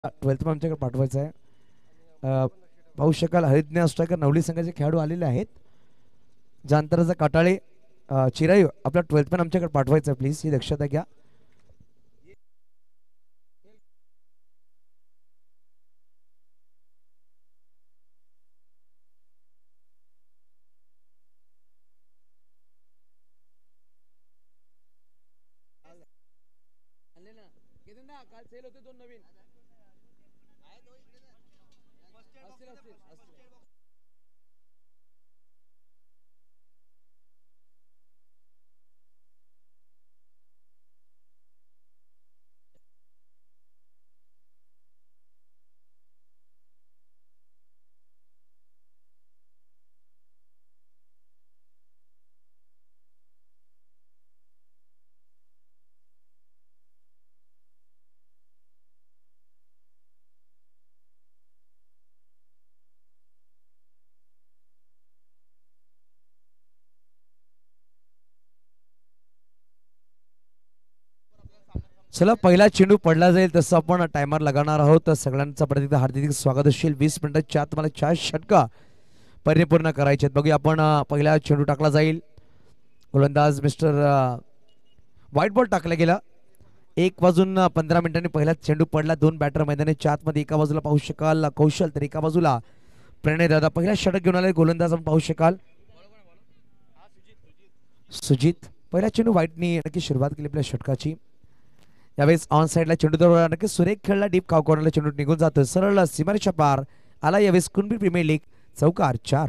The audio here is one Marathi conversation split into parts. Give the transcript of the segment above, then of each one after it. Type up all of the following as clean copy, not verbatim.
12th आमच्याकडे पाठवायचं आहे. पाहू शकाल हरिज्ञ अष्टाकर नवली संघाचे खेळाडू आलेले आहेत. जांतराचा काटाळे चिराई आपला 12th पण आमच्याकडे पाठवायचं आहे, प्लीज ही दक्षता घ्या. काल सेल होते दोन नवीन चला पहिला चेंडू पडला जाईल तसं आपण टायमर लगावणार आहोत. तर सगळ्यांचं परत हार्दिक स्वागत असेल. 20 मिनिटाच्या आत मला 4 षटका परिपूर्ण करायचे आहेत. बघूया आपण पहिला चेंडू टाकला जाईल. गोलंदाज मिस्टर व्हाईट बॉल टाकला गेला. 1 वाजून 15 मिनिटांनी पहिला चेंडू पडला. 2 बॅटर मैदानाच्या आतमध्ये. एका बाजूला पाहू शकाल कौशल तर एका बाजूला प्रणय दादा पहिला षटक घेऊन आले. गोलंदाज आपण पाहू शकाल सुजित. पहिला चेंडू व्हाईटनी नक्की सुरुवात केली आपल्या षटकाची. यावेळेस ऑन साईडला चेंडू दरवाजा नक्की सुरेख खेळला. डीप खाव कॉर्नरला चेंडू निघून जातो सरळ सीमारेषा पार आला. यावेळेस कुणबी प्रीमियर लीग चौकार 4.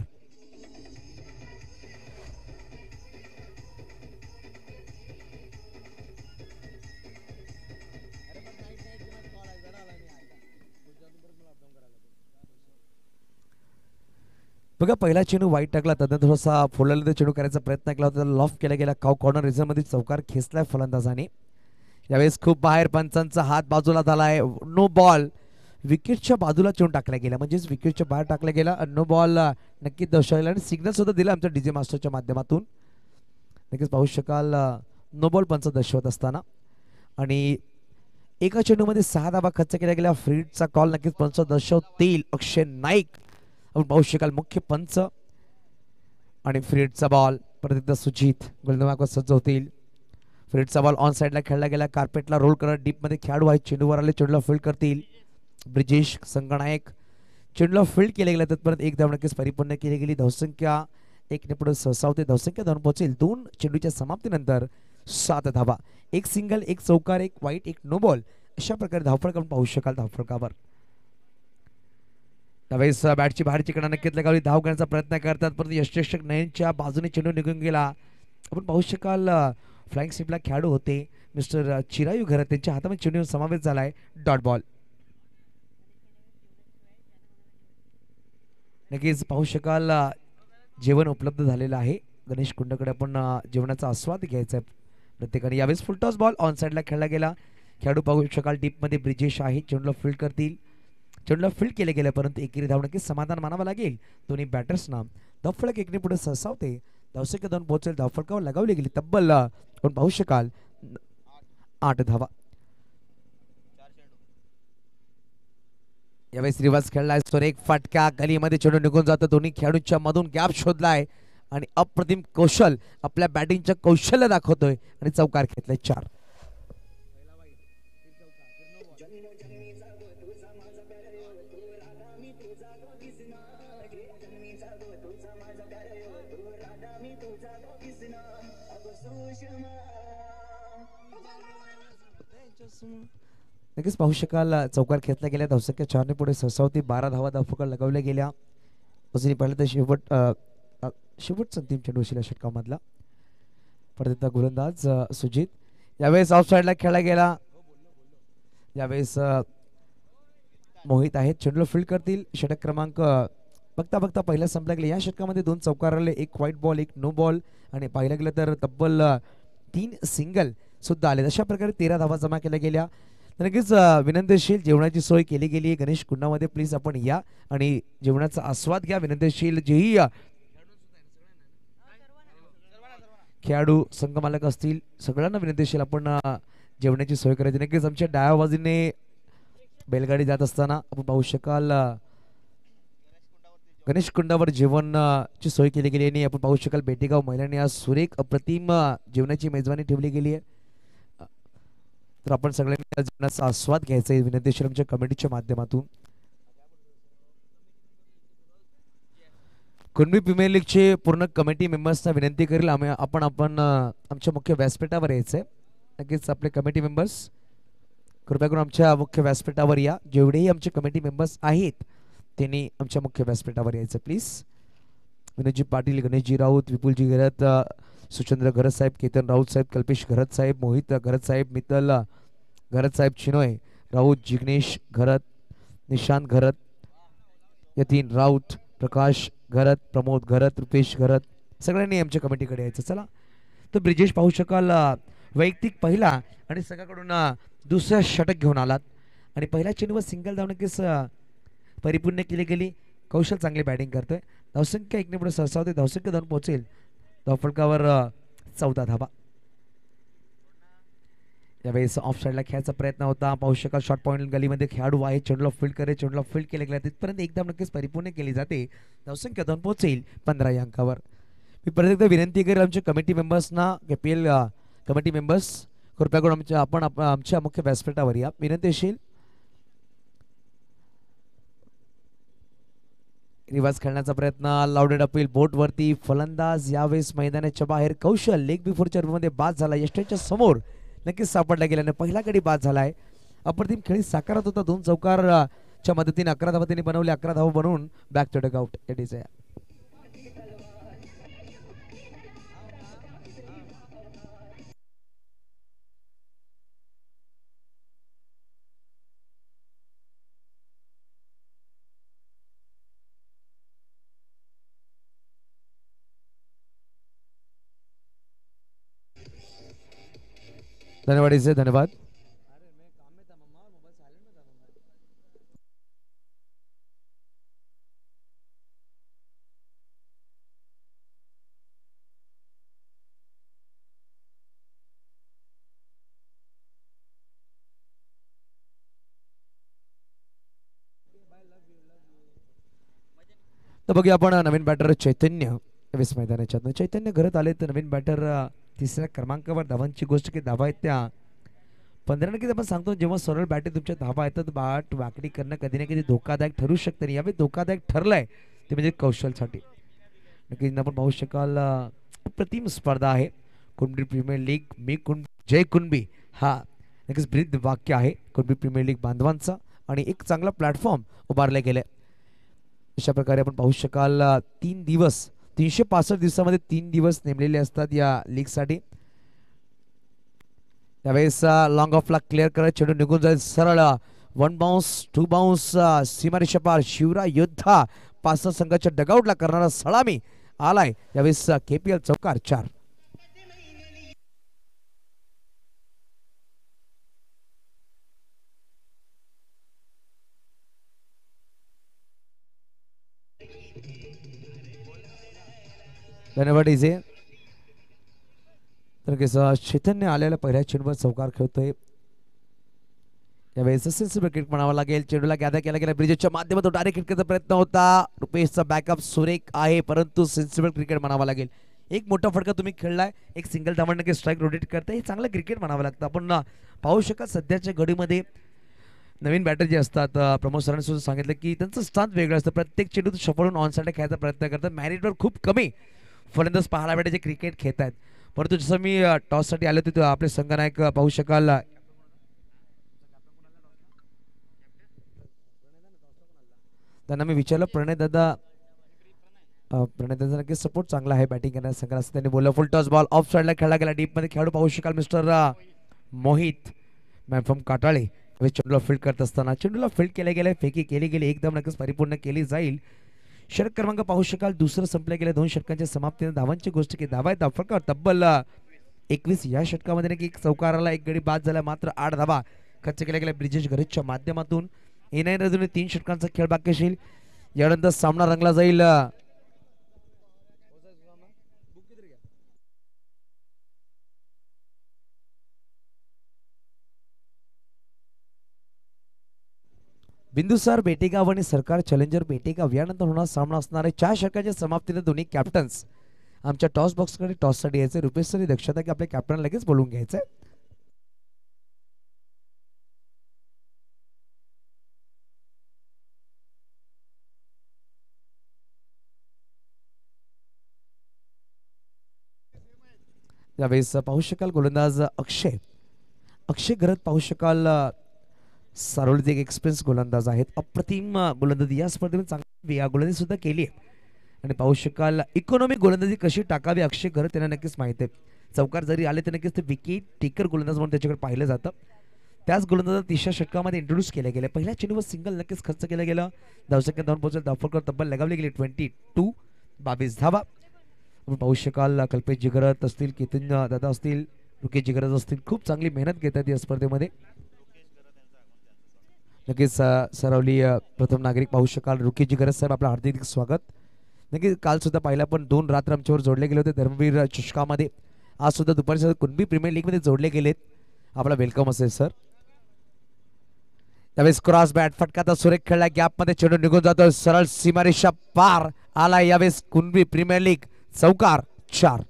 बघा पहिला चेंडू वाईट टाकला. त्यानंतर थोडासा फोडलेला चेंडू करायचा प्रयत्न केला होता. लॉफ केला गेला. काव कॉर्नर रिझन मध्ये चौकार खेचलाय फलंदाजाने. यावेळेस खूप बाहेर पंचांचा हात बाजूला झालाय. No ball. विकेटच्या बाजूला चेंडू टाकला गेला म्हणजेच विकेटच्या बाहेर टाकला गेला. नो बॉल नक्कीच दर्शवला आणि सिग्नल सुद्धा दिला आमच्या डीजे मास्टरच्या माध्यमातून. नक्कीच पाहू शकाल नो बॉल पंच दर्शवत असताना. आणि एका चेंडूमध्ये 6 धावा खर्च केला गेला. फ्रीडचा कॉल नक्कीच पंच दर्शवतील. अक्षय नाईक आपण पाहू शकाल मुख्य पंच. आणि फ्रीडचा बॉल परत एकदा सुजित गोलंदाज सज्ज होतील. फ्रीडचा बॉल ऑन साईडला खेळला गेला. कार्पेटला रोल करत डीप मध्ये खेळाडू आहेत. चेंडूवर आले. चेंडूला फील्ड करतील ब्रिजेश संगनायक. चेंडूला फील्ड केले गेले. तत्पर्यंत 1 धाव नक्कीच परिपूर्ण केली गेली. धावसंख्या 1 ने पुढे सहसावते. धावसंख्या 2 पोहोचेल. 2 चेंडूच्या समाप्तीनंतर 7 धावा. 1 सिंगल 1 चौकार 1 वाईट 1 नो बॉल अशा प्रकारे धावफलक आपण पाहू शकाल. धावफलकावर त्यावेळेस बॅटची बाहेरची कडा नक्कीच लगावली. धाव घेण्याचा प्रयत्न करतात परंतु यष्टीरक्षक नयनच्या बाजूने चेंडू निघून गेला. आपण पाहू शकाल फ्लाइंग स्लिपला खेळाडू होते मिस्टर चिरायू घरत. त्यांच्या हातामध्ये चेंडू समावेश झालाय. Dot ball. नक्कीच पाहू शकाल जेवण उपलब्ध झालेलं आहे. गणेश कुंडकडे आपण जेवणाचा आस्वाद घ्यायचा आहे प्रत्येकाने. यावेळेस फुलटॉस बॉल ऑन साईडला खेळला गेला. खेळाडू पाहू शकाल डीप मध्ये ब्रिजेश आहे. चेंडूला फील्ड करतील. चेंडूला फील्ड केले गेले परंतु एकेरी धाव नक्कीच समाधान मानावं लागेल दोन्ही बॅटर्सना. धावफलक 1 ने पुढे सहसावते. धावसंख्या 2 पोहोचेल. धावफलकावर लगावली गेली तब्बल आपण पाहू शकाल 8 धावा. यावेळेस रिवर्स खेळलाय. सुरेख फटका गलीमध्ये चेंडू निघून जातो. दोन्ही खेळाडूंच्या मधून गॅप शोधलाय आणि अप्रतिम कौशल आपल्या बॅटिंगचं कौशल्य दाखवतोय आणि चौकार घेतलाय 4. नक्कीच पाहू शकाल चौकार घेतला गेला. धावसंख्या 4 ने पुढे सहसावती. 12 धावा धावफलक लगवल्या गेल्या. अजूनही पाहिलं तर शेवटचा अंतिम चेंडू असेल षटकामधला. परत एकदा गोलंदाज सुजित. यावेळेस ऑफ साईडला खेळला गेला. यावेळेस मोहित आहेत. चेंडूला फील्ड करतील. षटक क्रमांक बघता बघता पहिला संपला गेला. या षटकामध्ये 2 चौकार आले. 1 व्हाईट बॉल 1 नो बॉल आणि पाहिलं गेलं तर तब्बल 3 सिंगल सुद्धा आले. अशा प्रकारे 13 धावा जमा केल्या गेल्या. नक्कीच विनंतीशील जेवणाची सोय केली गेली. गणेश कुंडामध्ये प्लीज आपण या आणि जेवणाचा आस्वाद घ्या. विनंतीशील जेही खेळाडू संघ मालक असतील सगळ्यांना विनंतीशील आपण जेवणाची सोय करायची. नक्कीच आमच्या डाव्या बाजूने बैलगाडी जात असताना आपण पाहू शकाल गणेश कुंडावर जेवण ची सोय केली गेली आणि आपण पाहू शकाल बेटेगाव महिलांनी आज सुरेख अप्रतिम जेवणाची मेजवानी ठेवली गेली आहे. तर आपण सगळ्यांनी या जेवणाचा आस्वाद घ्यायचा आहे विनंती आमच्या कमिटीच्या माध्यमातून. कुणबी प्रीमियर लीगचे पूर्ण कमिटी मेंबर्सना विनंती करेल आपण आमच्या मुख्य व्यासपीठावर यायचंय. नक्कीच आपले कमिटी मेंबर्स कृपया करून आमच्या मुख्य व्यासपीठावर या. जेवढेही आमचे कमिटी मेंबर्स आहेत त्यांनी आमच्या मुख्य व्यासपीठावर यायचं प्लीज. विनोदजी पाटील, गणेशजी राऊत, विपुलजी घरत, सुचंद्र घरत साहेब, केतन राऊत साहेब, कल्पेश घरत साहेब, मोहित घरत साहेब, मित्तल घरत साहेब, चिनोय राऊत, जिग्नेश घरत, निशांत घरत, यतीन राऊत, प्रकाश घरत, प्रमोद घरत, रुपेश घरत, सगळ्यांनी आमच्या कमिटीकडे यायचं. चला तर ब्रिजेश पाहू शकाल वैयक्तिक पहिला आणि सगळ्याकडून दुसऱ्या षटक घेऊन आलात आणि पहिल्या चेंडूवर सिंगल धाव नक्कीच परिपूर्ण केली गेली. कौशल चांगली बॅटिंग करतोय. धावसंख्या 1 ने पुढे सरसावते. धावसंख्या 2 पोहोचेल. धावफलकावर 14 धावा. यावेळेस ऑफ साईडला खेळायचा प्रयत्न होता. पाहू शकाल शॉर्ट पॉईंट गलीमध्ये खेळाडू आहे. चेंडूला फील्ड करे. चेंडूला फील्ड केले गेला तिथपर्यंत एकदम नक्कीच परिपूर्ण केली जाते. धावसंख्या 2 पोहोचेल 15 या अंकावर. मी परत एकदा विनंती करेल आमच्या कमिटी मेंबर्सना KPL कमिटी मेंबर्स कृपया करून आमच्या मुख्य व्यासपीठावर या. विनंती असेल रिवाज खेळण्याचा प्रयत्न. लाउडेड अपील बोट वरती. फलंदाज यावेळेस मैदानाच्या बाहेर. कौशल लेग बिफोरच्या मध्ये बाद झाला. यष्टीच्या समोर नक्कीच सापडला गेल्याने पहिला गडी बाद झालाय. अप्रतिम खेळी साकारत होता. 2 चौकारच्या मदतीने 11 धावा त्यांनी बनवले. 11 धावा बनवून back to dugout. It is धन्यवाद इसे धन्यवाद. तर बघूया आपण नवीन बॅटर चैतन्य यावेळेस मैदानाच्या. चैतन्य घरात आले तर नवीन बॅटर तिसऱ्या क्रमांकावर. धावांची गोष्ट की धावा आहेत त्या 15 नक्कीच आपण सांगतो. जेव्हा सरळ बॅटे तुमच्या धावा येतात बाट वाकडी करणं कधी ना कधी धोकादायक ठरू शकतं. यावेळी धोकादायक ठरलंय ते म्हणजे कौशलसाठी. नक्कीच आपण पाहू शकाल प्रतिम स्पर्धा आहे. कुणबी प्रीमियर लीग मी जय कुणबी हा नक्कीच ब्रीद वाक्य आहे कुणबी प्रीमियर लीग बांधवांचा आणि एक चांगला प्लॅटफॉर्म उभारले गेले. अशा प्रकारे आपण पाहू शकाल 3 दिवस 365 दिवसामध्ये 3 दिवस नेमलेले असतात या लीगसाठी. त्यावेळेस लॉंग ऑफला क्लिअर करत चेंडू निघून जाईल सरळ. 1 बाउन्स 2 बाउन्स सीमारेषा पार. शिवराय योद्धा पाच संघाच्या डगआउटला करणारा सलामी आलाय. यावेळेस KPL चौकार 4. धन्यवाद इजे. तर चैतन्य आलेला पहिल्या चेंडूवर चौकार खेळतोय. यावेळेस सेन्सिबल क्रिकेट म्हणावं लागेल. चेंडूला गॅदर केला गेला. ब्रिजेशच्या माध्यमातून डायरेक्ट क्रिकेटचा प्रयत्न होता. रुपेशचा बॅकअप सुरेख आहे परंतु सेन्सिबल क्रिकेट म्हणावं लागेल. एक मोठा फटका तुम्ही खेळलाय. एक सिंगल धावण नक्की स्ट्राईक रोटेट करताय. हे चांगलं क्रिकेट म्हणावं लागतं. आपण पाहू शकाल सध्याच्या घडीमध्ये नवीन बॅटर जे असतात प्रमोद सरांनी सुद्धा सांगितलं की त्यांचं स्थान वेगळं असतं. प्रत्येक चेंडू शपळून ऑन साईड खेळायचा प्रयत्न करतात. मॅरिटवर खूप कमी फलंदाज पाहायला भेटायचे क्रिकेट खेळत आहेत. परंतु जसं मी टॉससाठी आले होते आपले संघनायक पाहू शकाल त्यांना मी विचारलं प्रणय दादा नक्की सपोर्ट चांगला आहे बॅटिंग करण्यास संघाला असं त्यांनी बोललं. फुल टॉस बॉल ऑफ साईडला खेळला गेला. डीप मध्ये खेळाडू पाहू शकाल mister Mohit man from Katale. चेंडूला फील्ड करत असताना चेंडूला फील्ड केले गेले. फेकी केली गेली. एकदम नक्कीच परिपूर्ण केली जाईल. षटक क्रमांक पाहू शकाल दुसरं संपलं गेलं. 2 षटकांच्या समाप्तीने धावांची गोष्ट की धावा फरकावर तब्बल 21. या षटकामध्ये नक्की एक चौकाराला एक गडी बाद झाला. मात्र 8 धावा खर्च केल्या गेल्या ब्रिजेश घरेच्या माध्यमातून. येणाऱ्या अजून 3 षटकांचा खेळ बाकी असेल. यानंतर सामना रंगला जाईल. बिंदुसार बेटेगाव आणि सरकार चॅलेंजर बेटेगाव यानंतर होणार सामना असणार आहे. 4 षटकांच्या समाप्तीने दोन्ही कॅप्टन्स आमच्या टॉस बॉक्सकडे टॉससाठी यायचे. रुपेश सर दक्षता की आपल्या कॅप्टन लगेच बोलून घ्यायचंय. यावेळेस पाहू शकाल गोलंदाज अक्षय अक्षय घरत पाहू शकाल सारोलीचे एक एक्सपिरियन्स गोलंदाज आहेत. अप्रतिम गोलंदाजी या स्पर्धेमध्ये चांगली गोलंदाजी सुद्धा केली आहे आणि पाहू शकाल इकॉनॉमिक गोलंदाजी कशी टाकावी अक्षय घरत त्यांना नक्कीच माहिती आहे. चौकार जरी आले तर नक्कीच ते विकेट टेकर गोलंदाज म्हणून त्याच्याकडे पाहिलं जातं. त्याच गोलंदाजाला 30व्या षटकामध्ये इंट्रोड्यूस केल्या गेल्या. पहिल्या चेंडूवर सिंगल नक्कीच खर्च केलं गेलं. धावसंख्या 2 पोहोचेल. धावफलकर तब्बल लगावली गेली 22 धावा. आपण पाहू शकाल कल्पेश जिगरत असतील केतन दादा असतील रुकेश जिगरत असतील खूप चांगली मेहनत घेतात या स्पर्धेमध्ये. नक्कीच सरावली प्रथम नागरिक पाहू शकाल रुकेश जिगरत साहेब आपलं हार्दिक स्वागत. नक्कीच काल सुद्धा पाहिला पण 2 रात्र आमच्यावर जोडले गेले होते धर्मवीर चषकामध्ये. आज सुद्धा दुपारच्या कुणबी प्रीमियर लीग मध्ये जोडले गेलेत. आपला वेलकम असेल सर. त्यावेळेस क्रॉस बॅट फटका सुरेख खेळला गॅप मध्ये चेंडू निघून जातो सरळ सीमारेषा पार आला. यावेळेस कुणबी प्रीमियर लीग चौकार 4.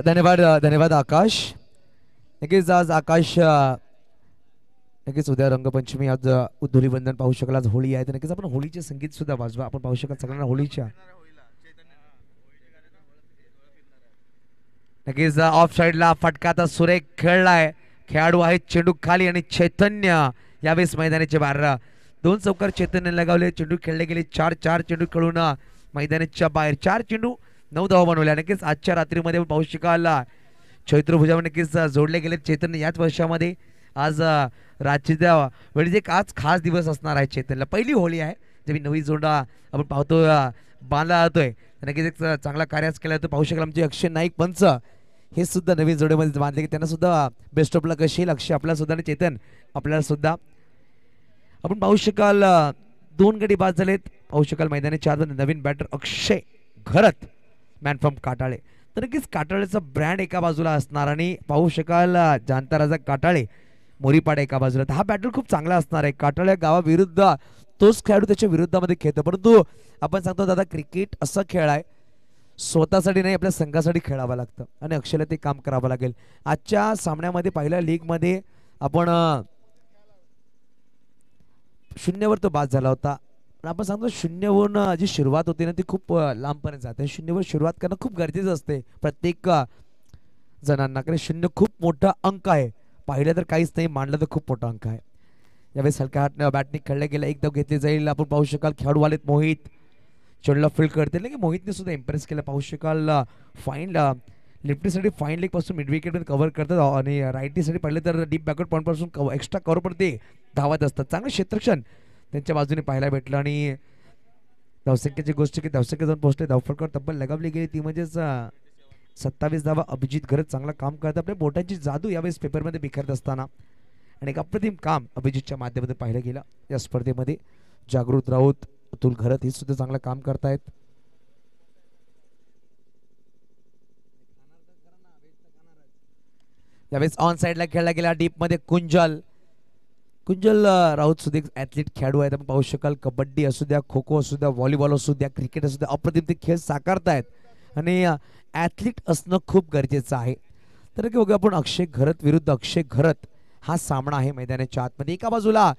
धन्यवाद आकाश. नक्कीच आज आकाश नक्कीच उद्या रंगपंचमी आज धुलीवंदन पाहू शकाल. आज होळी आहे तर नक्कीच आपण होळीचे संगीत सुद्धा वाजवा. आपण पाहू शकाल सगळ्यांना होळीच्या नक्कीच ऑफ साइडला फटका आता सुरेख खेळलाय. खेळाडू आहेत चेंडू खाली आणि चैतन्य यावेळेस मैदानाचे बाहेर. 2 चौकार चैतन्य लगावले. चेंडू खेळले गेले 4 चेंडू खेळून मैदानाच्या बाहेर 4 चेंडू 9 धावा बनवल्या. नक्कीच आजच्या रात्रीमध्ये पाहू शकाल चैत्र भुजावर नक्कीच जोडले गेले चैतन्य याच वर्षामध्ये. आज रात्रीच्या वेळी एक आज खास दिवस असणार आहे. चैतन्यला पहिली होळी आहे. जे मी नवी जोडा आपण पाहतो बांधला जातोय नक्कीच एक चांगला कार्य केला जातो. पाहू शकाल आमचे अक्षय नाईक पंच हे सुद्धा नवीन जोड्यामध्ये बांधले की त्यांना सुद्धा बेस्ट ऑफ लक असेल. अक्षय आपल्याला सुद्धा आणि चेतन आपल्याला सुद्धा. आपण पाहू शकाल 2 गडी बाद झालेत. पाहू शकाल मैदानाच्या आतमध्ये नवीन batter Akshay Gharat man from Katale. तर नक्कीच काटाळेचा ब्रँड एका बाजूला असणार आणि पाहू शकाल जाणता राजा काटाळे मोरीपाडा एका बाजूला. तर हा बॅटल खूप चांगला असणार आहे. काटाळे गावाविरुद्ध तोच खेळाडू त्याच्या विरुद्धामध्ये खेळतो. परंतु आपण सांगतो दादा क्रिकेट असा खेळ आहे स्वतःसाठी नाही आपल्या संघासाठी खेळावं लागतं आणि अक्षयला ते काम करावं लागेल. आजच्या सामन्यामध्ये पहिल्या लीग मध्ये आपण 0वर तो बाद झाला होता. पण आपण सांगतो 0वरून जी सुरुवात होती ना ती खूप लांबपर्यंत जाते. 0वर सुरुवात करणं खूप गरजेचं असते प्रत्येक जणांना कारण 0 खूप मोठा अंक आहे. पाहिलं तर काहीच नाही मांडलं तर खूप मोठा अंक आहे. यावेळेस हलक्या हात बॅटने खेळले गेला. एक धाव घेतली जाईल. आपण पाहू शकाल खेळाडू आलेत मोहित चेंडूला फील्ड करतील की मोहितने सुद्धा इम्प्रेस केलं. पाहू शकाल फाईन लेफ्टीसाठी फाईन लेग पासून मिड विकेट कव्हर करतात आणि राईटीसाठी पडले तर डीप बॅकवर्ड पॉईंट पासून एक्स्ट्रा कव्हर पण ते धावत असतात. चांगलं क्षेत्रक्षण त्यांच्या बाजूने पाहायला भेटलं आणि धावसंख्येची गोष्ट की धावसंख्या जाऊन पोहोचले. धावफलकर तब्बल लगावली गेली ती म्हणजेच 27 धावा. अभिजित घरत चांगलं काम करत. आपल्या बोटांची जादू यावेळेस पेपरमध्ये बिखरत असताना आणि एक अप्रतिम काम अभिजितच्या माध्यमातून पाहिलं गेलं या स्पर्धेमध्ये. जागृत राऊत अतुल घरत हे सुद्धा चांगलं काम करतायत. यावेळेस ऑन साइडला खेळला गेला डीप मध्ये कुंजल राऊत सुद्धा एक ऍथलीट खेळाडू आहेत. आपण पाहू शकाल कबड्डी असू द्या खो खो असू द्या व्हॉलीबॉल असू द्या क्रिकेट असू द्या अप्रतिम ते खेळ साकारतायत आणि ऍथलीट असणं खूप गरजेचं आहे. तर बघा आपण अक्षय घरत विरुद्ध अक्षय घरत हा सामना आहे मैदानाच्या आतमध्ये. एका बाजूला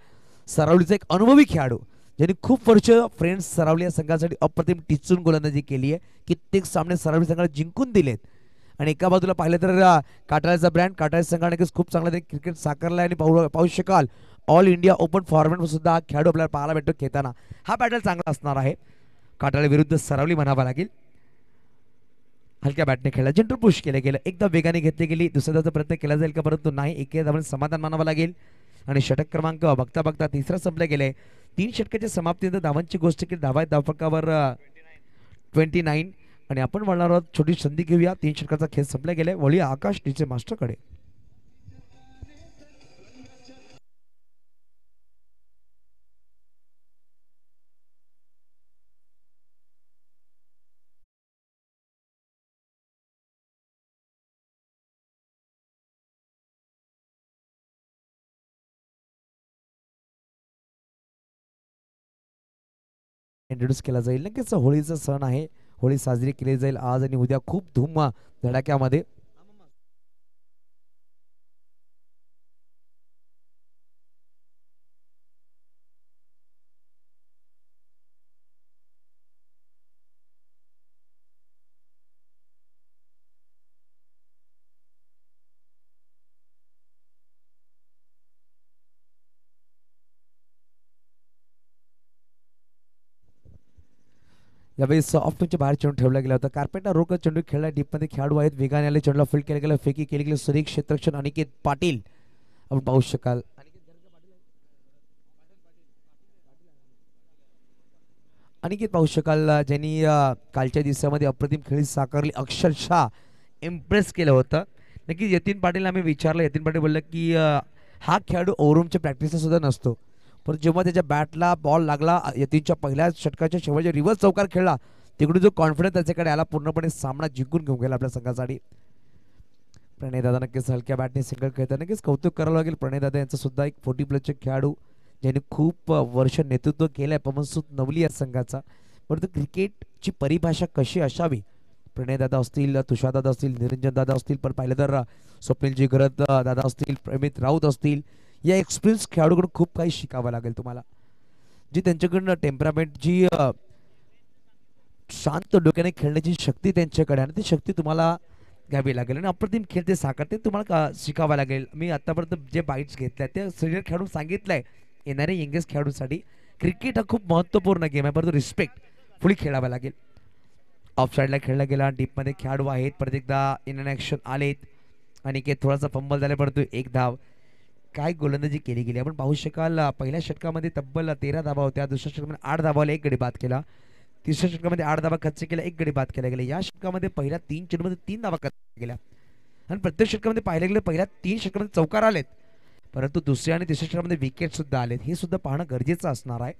सरावलीचा एक अनुभवी खेळाडू ज्यांनी खूप वर्ष फ्रेंड्स सरावली या संघासाठी अप्रतिम टिचून गोलंदाजी केली आहे. कित्येक सामने सरावली संघाला जिंकून दिलेत आणि एका बाजूला पाहिलं तर काटाळ्याचा ब्रँड काटाळे संघाने खूप चांगला क्रिकेट साकारला आणि पाहू शकाल ऑल इंडिया ओपन फॉर्मॅट सुद्धा खेळाडू आपल्याला पाहायला भेटतो खेळताना. हा बॅटल चांगला असणार आहे. काटाळे विरुद्ध सरावली म्हणावा लागेल. हलक्या बॅटने खेळला जेंटल पुश केलं गेलं. एकदा वेगाने घेतली गेली. दुसऱ्याचा प्रयत्न केला जाईल का परंतु नाही. एक आपण समाधान मानावं लागेल आणि षटक क्रमांक बघता बघता 3रा संपला गेले. 3 षटकाच्या समाप्तीनंतर धावांची गोष्ट केली. धावा धावफलकावर 29 आणि आपण वळणार आहोत. छोटी संधी घेऊया. 3 षटकाचा खेळ संपला गेलाय. वळी आकाश डीजे मास्टरकडे. इंट्रोड्यूस केला जाईल. नक्कीच होळीचा सण आहे, होळी साजरी केली जाईल आज आणि उद्या खूप धूम धडाक्यामध्ये. यावेळी सॉफ्टच्या बाहेर चेंडू ठेवला गेला होता. कार्पेटला रोख चेंडू खेळला डीपमध्ये खेळाडू आहेत, वेगाने आले, चेंडूला फील्ड केला गेला, फेकी केली गेली, सुरेख क्षेत्ररक्षण अनिकेत पाटील आपण पाहू शकाल. अनिकेत पाहू शकाल ज्यांनी कालच्या दिवसामध्ये अप्रतिम खेळी साकारली, अक्षरशः इम्प्रेस केलं होतं. नक्कीच यतीन पाटील आम्ही विचारलं, यतीन पाटील बोललं की हा खेळाडू ओव्हररूमच्या प्रॅक्टिसला सुद्धा नसतो, पण जेव्हा त्याच्या बॅटला बॉल लागला, यतीनच्या पहिल्या षटकाच्या शेवटच्या रिव्हर्स चौकार खेळला, तिकडून जो कॉन्फिडन्स त्याच्याकडे आला, पूर्णपणे सामना जिंकून घेऊन गेला आपल्या संघासाठी. प्रणय दादा नक्कीच हलक्या बॅटने सिंगल खेळतात. नक्कीच कौतुक करावं लागेल प्रणय दादा यांचं सुद्धा, एक 40+ खेळाडू ज्यांनी खूप वर्ष नेतृत्व केलंय पवनसुत नवली या संघाचा. परंतु क्रिकेटची परिभाषा कशी असावी, प्रणय दादा असतील, तुषार दादा असतील, निरंजन दादा असतील, पण पाहिलं तर स्वप्नीलजी घरत दादा असतील, प्रमित राऊत असतील, या एक्सपिरियन्स खेळाडूकडून खूप काही शिकावं लागेल तुम्हाला. जी त्यांच्याकडनं टेम्परामेंट, जी शांत डोक्याने खेळण्याची शक्ती त्यांच्याकडे, आणि ती शक्ती तुम्हाला घ्यावी लागेल आणि अप्रतिम खेळ ते साकारते तुम्हाला शिकावं लागेल. मी आतापर्यंत जे बाईट्स घेतल्या ते सिनियर खेळाडू सांगितलंय, येणाऱ्या यंगेस्ट खेळाडूसाठी क्रिकेट हा खूप महत्त्वपूर्ण गेम आहे, परंतु रिस्पेक्ट फुली खेळावा लागेल. ऑफ साईडला खेळला गेला, डीपमध्ये खेळाडू आहेत, परत एकदा इन ॲक्शन आलेत आणि थोडासा फंबल झाला, परंतु एक धाव. काय गोलंदाजी केली गेली आपण पाहू शकाल. पहिल्या षटकामध्ये तब्बल 13 धावा होत्या, दुसऱ्या षटकामध्ये 8 धावाला 1 गडी बाद केला, तिसऱ्या षटकामध्ये 8 धावा खर्च केला, 1 गडी बाद केला गेला. या षटकामध्ये पहिल्या 3 चेंडूमध्ये 3 धावा खर्च केल्या आणि प्रत्येक षटकामध्ये पाहिलं गेलं पहिल्या 3 षटकामध्ये चौकार आलेत, परंतु दुसऱ्या आणि तिसऱ्या षटकामध्ये विकेट सुद्धा आलेत. हे सुद्धा पाहणं गरजेचं असणार आहे.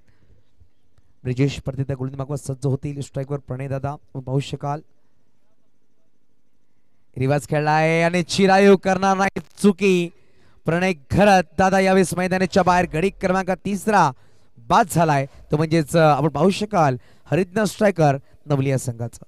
ब्रिजेश परत गोलंदाज मागवा सज्ज होतील. स्ट्राईकवर प्रणय दादा पाहू शकाल. रिवाज खेळला आहे आणि चिरायू करणार नाही चुकी. प्रणय घरत दादा यावेळेस मैदानाच्या बाहेर गडी क्रमांक 3 बाद झालाय, तो म्हणजेच आपण पाहू शकाल हरितन स्ट्रायकर नवलिया संघाचा.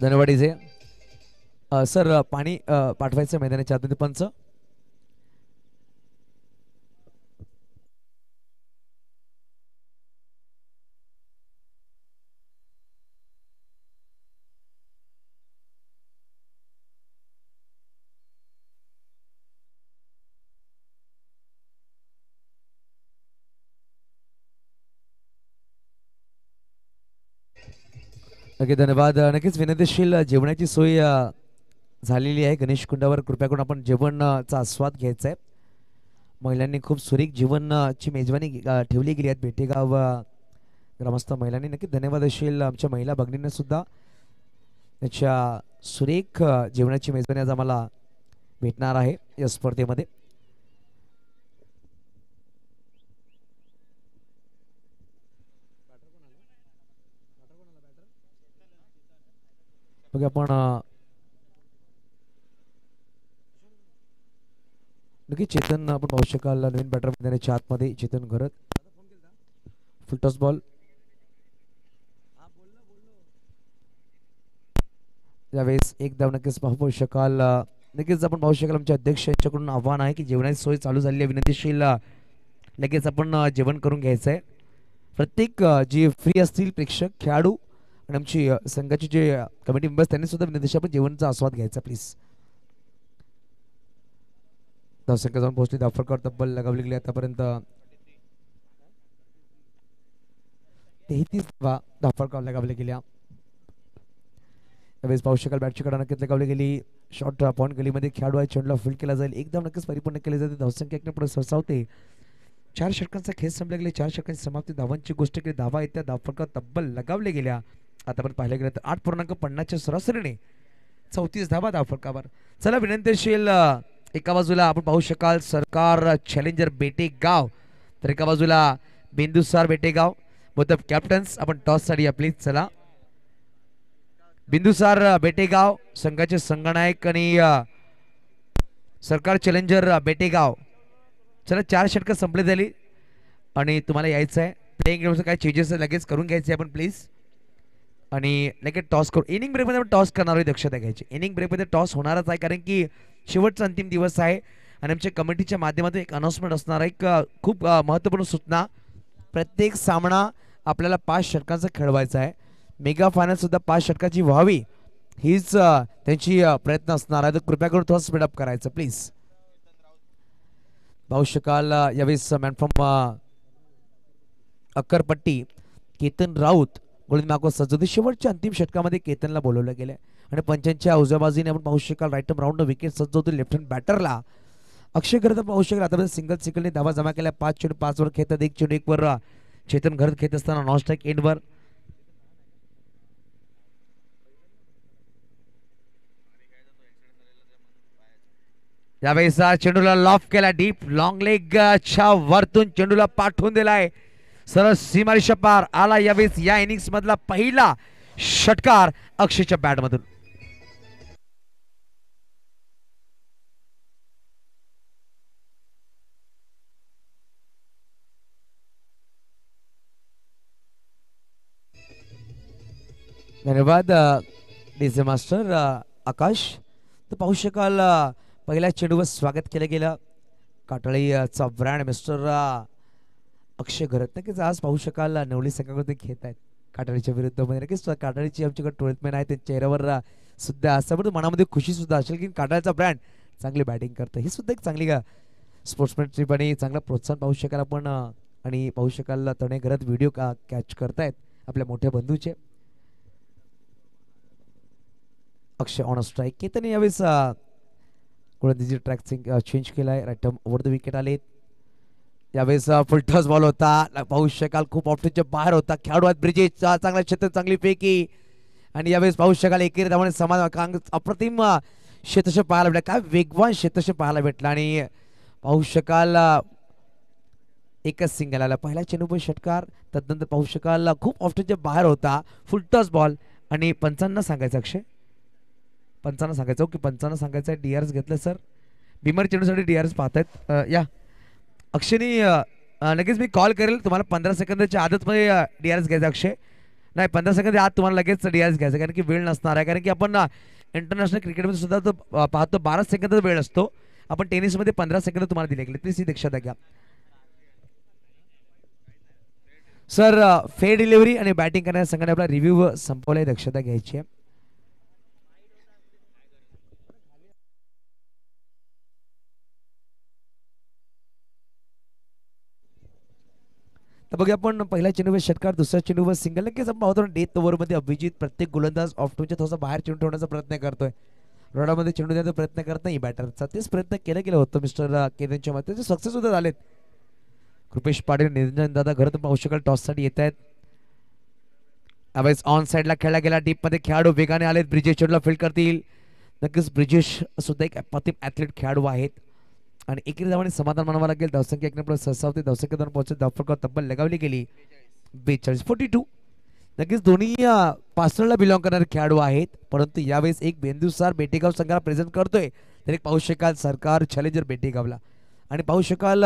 धन्यवाद इजे सर. पाणी पाठवायचं मैदानाच्या आतमध्ये पंच. ओके धन्यवाद. नक्कीच विनंतीशील जेवणाची सोय झालेली आहे गणेश कुंडावर, कृपया करून आपण जेवणचा आस्वाद घ्यायचा आहे. महिलांनी खूप सुरेख जेवणची मेजवानी ठेवली गेली आहे बेटेगाव ग्रामस्थ महिलांनी. नक्की धन्यवाद असेल आमच्या महिला भगिनींना सुद्धा, त्याच्या सुरेख जेवणाची मेजवानी आज आम्हाला भेटणार आहे या स्पर्धेमध्ये. आपण नक्की चेतन आपण पाहू शकाल नवीन बॅटर मैदानाच्या आतमध्ये. चेतन घरत फुलटॉस बॉल यावेळेस एक धाव नक्कीच पाहू शकाल. नक्कीच आपण पाहू शकाल आमच्या अध्यक्ष यांच्याकडून आव्हान आहे की जेवणाची सोय चालू झालेली आहे, विनंतीशील लगेच आपण जेवण करून घ्यायचं आहे. प्रत्येक जे फ्री असतील प्रेक्षक खेळाडू आणि आमची संघाचे जे कमिटी मेंबर्स त्यांनी सुद्धा विनंती आपण जेवणाचा आस्वाद घ्यायचा प्लीज. धावसंख्या जाऊन पोहोचली, धावफलकावर तब्बल लगावली गेली आतापर्यंत 33 धावफलकावर लगावल्या गेल्या. त्यावेळेस पाहू शकाल बॅटची कडा नक्कीच लगावली गेली. शॉर्ट पॉइंट गलीमध्ये खेळाडू आहे, चेंडूला फील्ड केला जाईल, एकदम नक्कीच परिपूर्ण केली जाते. धावसंख्या एकने पुढे सरसावते. 4 षटकांचा खेळ संपला गेले, 4 षटकांची समाप्ती. धावांची गोष्ट केली, धावा येत्या धावफलकावर तब्बल लगावल्या गेल्या. आतापर्यंत पाहिलं गेलं तर 8.50च्या सरासरीने 34 धावा धावफलकावर. चला विनंतीशील एका बाजूला आपण पाहू शकाल सरकार चॅलेंजर बेटेगाव, तर एका बाजूला बिंदुसार बेटेगाव. बोथ ऑफ कॅप्टन्स आपण टॉस साठी प्लीज. चला बिंदुसार बेटेगाव संघाचे संगनायक आणि सरकार चॅलेंजर बेटेगाव. चला 4 षटकं संपली झाली आणि तुम्हाला यायचं आहे. प्लेइंग गेमचं काय चेंजेस लगेच करून घ्यायचे आपण प्लीज. आणि लगेच टॉस करू. इनिंग ब्रेकमध्ये आपण टॉस करणार आहे, दक्षता घ्यायची. इनिंग ब्रेकमध्ये टॉस होणारच आहे कारण की शेवटचा अंतिम दिवस आहे आणि आमच्या कमिटीच्या माध्यमातून एक अनाउन्समेंट असणार आहे. एक खूप महत्त्वपूर्ण सूचना. प्रत्येक सामना आपल्याला 5 षटकांचा खेळवायचा आहे. मेगा फायनल सुद्धा 5 षटकाची व्हावी हीच त्यांची प्रयत्न असणार आहे. तर कृपया करून थोडं स्पीडअप करायचं प्लीज. पाहू शकाल यावेळेस मॅन फ्रॉम अक्करपट्टी केतन राऊत गोलंदाज मागो सज्जते. शेवटच्या अंतिम षटकामध्ये केतनला बोलवलं गेलं आणि पंचांच्या उजव्या बाजूने आपण पाहू शकाल राईट राऊंड विकेट सज्जवतो लेफ्ट हँड बॅटरला. अक्षय घरत पाहू शकाल आतापर्यंत सिंगलने धावा जमा केल्या. 5 वर खेळतात, 1 वर चेतन घरत खेळत असताना नॉन स्ट्राईक एंडवर. यावेळेस चेंडूला लॉफ केला डीप लॉंग लेगच्या वरतून चेंडूला पाठवून दिलाय सरळ सीमारेषा पार. आला यावेळेस या इनिंग्स मधला पहिला षटकार अक्षयच्या बॅट मधून. धन्यवाद डीजे मास्टर आकाश. तर पाहू शकाल पहिल्या चेंडूवर स्वागत केलं गेलं काटाळीचा ब्रँड मिस्टर अक्षय घरत. नक्कीच आज पाहू शकाल नवली संघामध्ये खेळत आहेत काटाळीच्या विरुद्ध. नक्कीच काटाळीची आमच्याकडे टोळतमॅन आहे, त्यांच्या चेहऱ्यावर सुद्धा असं मनामध्ये खुशी सुद्धा असेल की काटाळीचा ब्रँड चांगली बॅटिंग करतं. ही सुद्धा एक चांगली स्पोर्ट्समॅनशिप आणि चांगला प्रोत्साहन पाहू शकाल आपण. आणि पाहू शकाल तणे घरात व्हिडिओ कॅच करतायत आपल्या मोठ्या बंधूचे. अक्षय ऑन स्ट्राईक. केतन यावेळेस गोलंदाजी ट्रॅक चेंज केलाय. राईट ओव्हर द विकेट आले. यावेळेस फुल टॉस बॉल होता. पाहू शकाल खूप ऑप्शनच्या बाहेर होता. खेळाडू आहेत ब्रिजेश चांगला क्षेत्र चांगली फेकी आणि यावेळेस पाहू शकाल एकेरी धावाने समान अप्रतिम क्षेत्रक्षेप पाहायला भेटला. काय वेगवान क्षेत्रक्षेप पाहायला भेटला आणि पाहू शकाल एकच सिंगल आला. पहिला चेंडू षटकार. तदनंतर पाहू शकाल खूप ऑप्शनच्या बाहेर होता. फुल टॉस बॉल आणि पंचांना सांगायचं अक्षय पंचांना सांगायचं की पंचांना सांगायचं आहे डीआरएस घेतलं सर. बिमर चेंडूसाठी डीआरएस पाहतायत. या अक्षयनी लगेच मी कॉल करेल तुम्हाला 15 सेकंदाच्या आदतमध्ये डीआरएस घ्यायचा अक्षय. नाही 15 सेकंद आत तुम्हाला लगेच डीआरएस घ्यायचा कारण की वेळ नसणार आहे. कारण की आपण इंटरनॅशनल क्रिकेटमध्ये सुद्धा तो पाहतो 12 सेकंदाचा वेळ असतो. आपण टेनिसमध्ये 15 सेकंद तुम्हाला दिले गेले. प्लीज ही दक्षता घ्या सर. फेअर डिलिव्हरी आणि बॅटिंग करण्याच्या संघाने आपला रिव्ह्यू संपवलाय, दक्षता घ्यायची आहे. तर बघूया आपण पहिल्या चेंडूवर षटकार, दुसऱ्या चेंडूवर सिंगल. नक्कीच आपण पाहतो डेथ ओव्हरमध्ये अभिजित प्रत्येक गोलंदाज ऑफटूनच्या थोडासा बाहेर चेंडू ठेवण्याचा प्रयत्न करतोय. रोडामध्ये चेंडू देण्याचा प्रयत्न करत नाही बॅटरचा. तेच प्रयत्न केलं होतं मिस्टर केतनच्या मध्ये, त्याचे सक्सेस सुद्धा झालेत. कृपेश पाटील निरंजन दादा घरातून पाहू शकाल टॉससाठी येत आहेत. यावेळेस ऑन साईडला खेळला गेला. डीपमध्ये खेळाडू वेगाने आलेत. ब्रिजेश चेंडूला फील्ड करतील. नक्कीच ब्रिजेश सुद्धा एक अप्रतिम ॲथलीट खेळाडू आहेत आणि एकेरी धावाने समाधान मानावं लागेल. धावसंख्या 1 नंबर सहसावते. धावसंख्या 2 पोहोचत धावफलकावर तब्बल लगावली गेली 42-42. नक्कीच दोन्ही पासरला बिलॉंग करणारे खेळाडू आहेत, परंतु यावेळेस एक बिंदुसार बेटेगाव संघाला प्रेझेंट करतोय. तर एक पाहू शकाल सरकार चॅलेंजर बेटेगावला आणि पाहू शकाल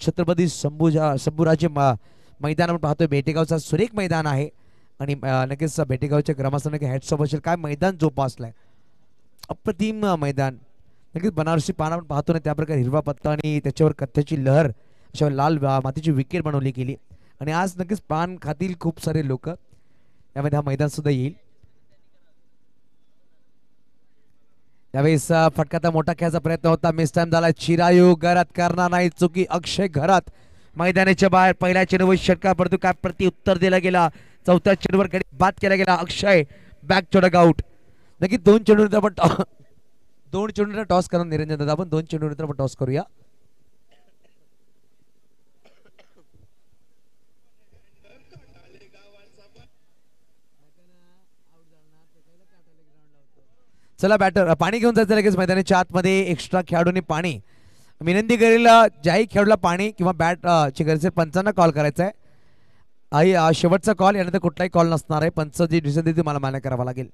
छत्रपती शंभूराजे मैदान आपण पाहतोय. बेटेगावचा सुरेख मैदान आहे आणि नक्कीच बेटेगावच्या ग्रामस्थांना हॅट्स ऑफ असेल. काय मैदान जोपासलाय, अप्रतिम मैदान. नक्कीच बनारसी पान आपण पाहतो ना त्याप्रकारे हिरवा पत्ता आणि त्याच्यावर कथ्याची लहर अशा लाल मातीची विकेट बनवली गेली आणि आज नक्कीच पान खातील खूप सारे लोक. यामध्ये हा मैदान सुद्धा येईल. यावेळेस फटकाचा मोठा खेळायचा प्रयत्न होता. मिस टाइम झाला. चिरायू घरात करणार नाही चुकी. अक्षय घरात मैदानाच्या बाहेर. पहिल्या चेंडूवर षटकार पडतो. काय प्रति उत्तर दिला गेला. चौथ्या चेंडूवर गडी बाद केला गेला. अक्षय बॅक चोडक आउट. नक्की 2 चेंडूनंतर आपण 2 चेंडूनंतर टॉस करून निरंजन दादा आपण 2 चेंडूनंतर आपण टॉस करूया. चला बॅटर पाणी घेऊन जायचं लगेच मैदानाच्या आतमध्ये. एक्स्ट्रा खेळाडूंनी पाणी विनंती करेल ज्याही खेळाडूला पाणी किंवा बॅट ची गरज पंचांना कॉल करायचा आहे. शेवटचा कॉल यानंतर कुठलाही कॉल नसणार आहे. पंच जी डिसिजन देतील मला मान्य करावा लागेल.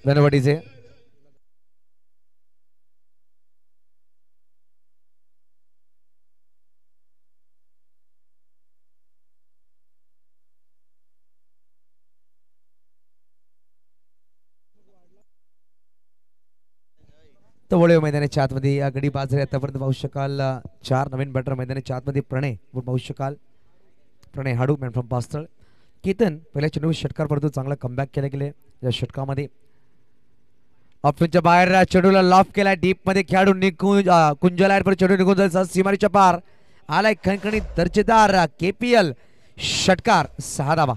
धनवटीचे तवळे मैदानाच्या आतमध्ये या गडी बाजारी आतापर्यंत पाहू शकाल 4 नवीन बॅटर मैदानाच्या आतमध्ये प्रणय पाहू शकाल प्रणय हाडू मॅन फ्रॉम पास्तळ केतन पहिल्या चेंडू षटकार परंतु चांगला कमबॅक केला गेले या षटकामध्ये ऑप्शनच्या बाहेर चेंडूला लॉफ केला डीप मध्ये खेळाडू निघून कुंजला चेंडू निघून जायचा सीमारीच्या पार आलाय खणखणीत दर्जेदार केपीएल षटकार 6 धावा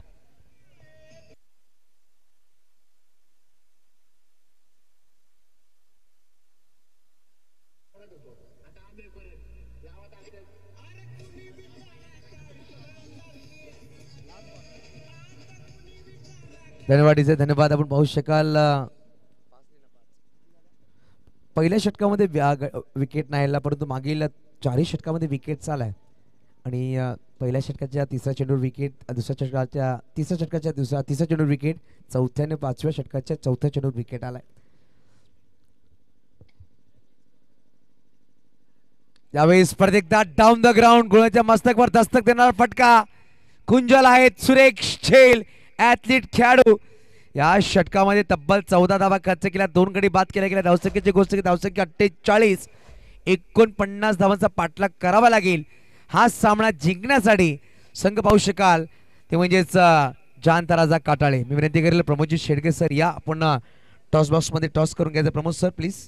धन्यवाद धन्यवाद आपण पाहू शकाल पहिल्या षटकामध्ये विकेट नाही आला परंतु मागील 4 षटकामध्ये विकेट चालाय आणि पहिल्या षटकाच्या तिसऱ्या चेंडूवर विकेट दुसऱ्या षटकाच्या तिसऱ्या षटकाच्या तिसऱ्या चेंडूवर विकेट चौथ्या आणि 5व्या षटकाच्या चौथ्या चेंडूवर विकेट आलाय यावेळी स्पर्धेकदा डाऊन द ग्राउंड गोळ्याच्या मस्तकवर दस्तक देणारा फटका कुंजल आहेत सुरेख झेल ऍथलीट खेळाडू या षटकामध्ये तब्बल 14 धावा खर्च केल्या 2 गडी बाद केल्या गेल्या धावसंख्येची गोष्ट धावसंख्या 48 49 धावांचा पाठलाग करावा लागेल हा सामना जिंकण्यासाठी संघ पाहू शकाल ते म्हणजेच जान तराजा काटाळे मी विनंती करेल प्रमोदजी शेडगे सर या आपण टॉस बॉक्स मध्ये टॉस करून घ्यायचं Pramod sir please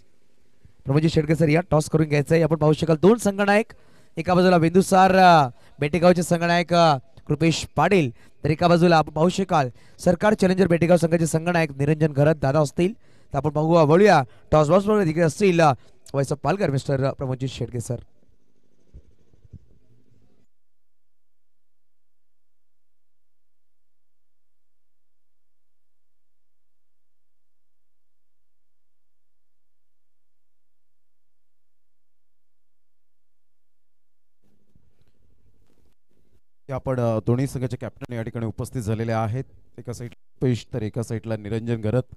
Pramod ji Shedge sir या टॉस करून घ्यायचंय आपण पाहू शकाल 2 संघनायक एका बाजूला बिंदुसार बेटेगावचे संघनायक कृपेश पाटील तर एका बाजूला आपण पाहू शकाल सरकार चॅलेंजर बेटेगाव संघाचे संघनायक निरंजन घरत दादा असतील तर आपण पाहू वळूया टॉस बॉक्स मध्ये देखील असतील वैस पालकर मिस्टर प्रमोदजी शेडगे सर आपण दोन्ही संघाचे कॅप्टन या ठिकाणी उपस्थित झालेले आहेत एका साईड पेश तर एका साईडला निरंजन घरत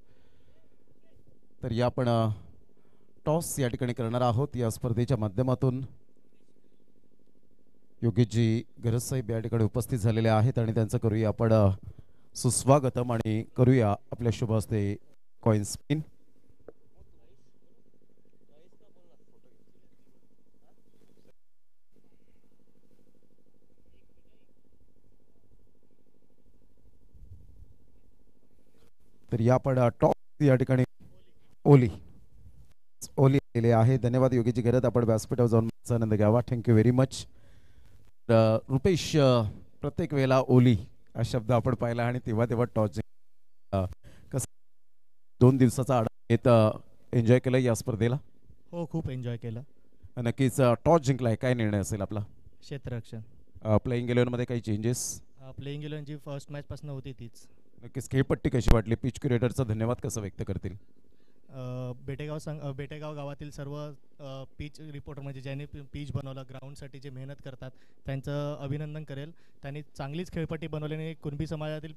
तर या आपण टॉस या ठिकाणी करणार आहोत या स्पर्धेच्या माध्यमातून योगेशजी घरत साहेब या ठिकाणी उपस्थित झालेले आहेत आणि त्यांचं करूया आपण सुस्वागतम आणि करूया आपल्या शुभ हस्ते कॉइन स्पिन तर या आपण टॉप या ठिकाणी ओली आलेले आहे धन्यवाद योगीजी घरत आपण व्यासपीठावर जाऊन आनंद घ्यावा थँक्यू व्हेरी मच रुपेश प्रत्येक वेळेला ओली हा शब्द आपण पाहिला आणि तेव्हा टॉस कसं 2 दिवसाचा आढावा घेत एन्जॉय केलं या स्पर्धेला हो खूप एन्जॉय केलं नक्कीच टॉस जिंकलाय काय निर्णय असेल आपला क्षेत्ररक्षण प्लेइंग 11 मध्ये काही चेंजेस प्लेइंग 11 जी फर्स्ट मॅच पासून होती तीच नक्कीच खेळपट्टी कशी वाटली पिच क्युरेटरचा धन्यवाद कसं व्यक्त करतील बेटेगाव गावातील सर्व पिच रिपोर्टर म्हणजे ज्यांनी पिच बनवलं ग्राउंडसाठी जे मेहनत करतात त्यांचं अभिनंदन करेल त्यांनी चांगलीच खेळपट्टी बनवल्याने कुणबी समाजातील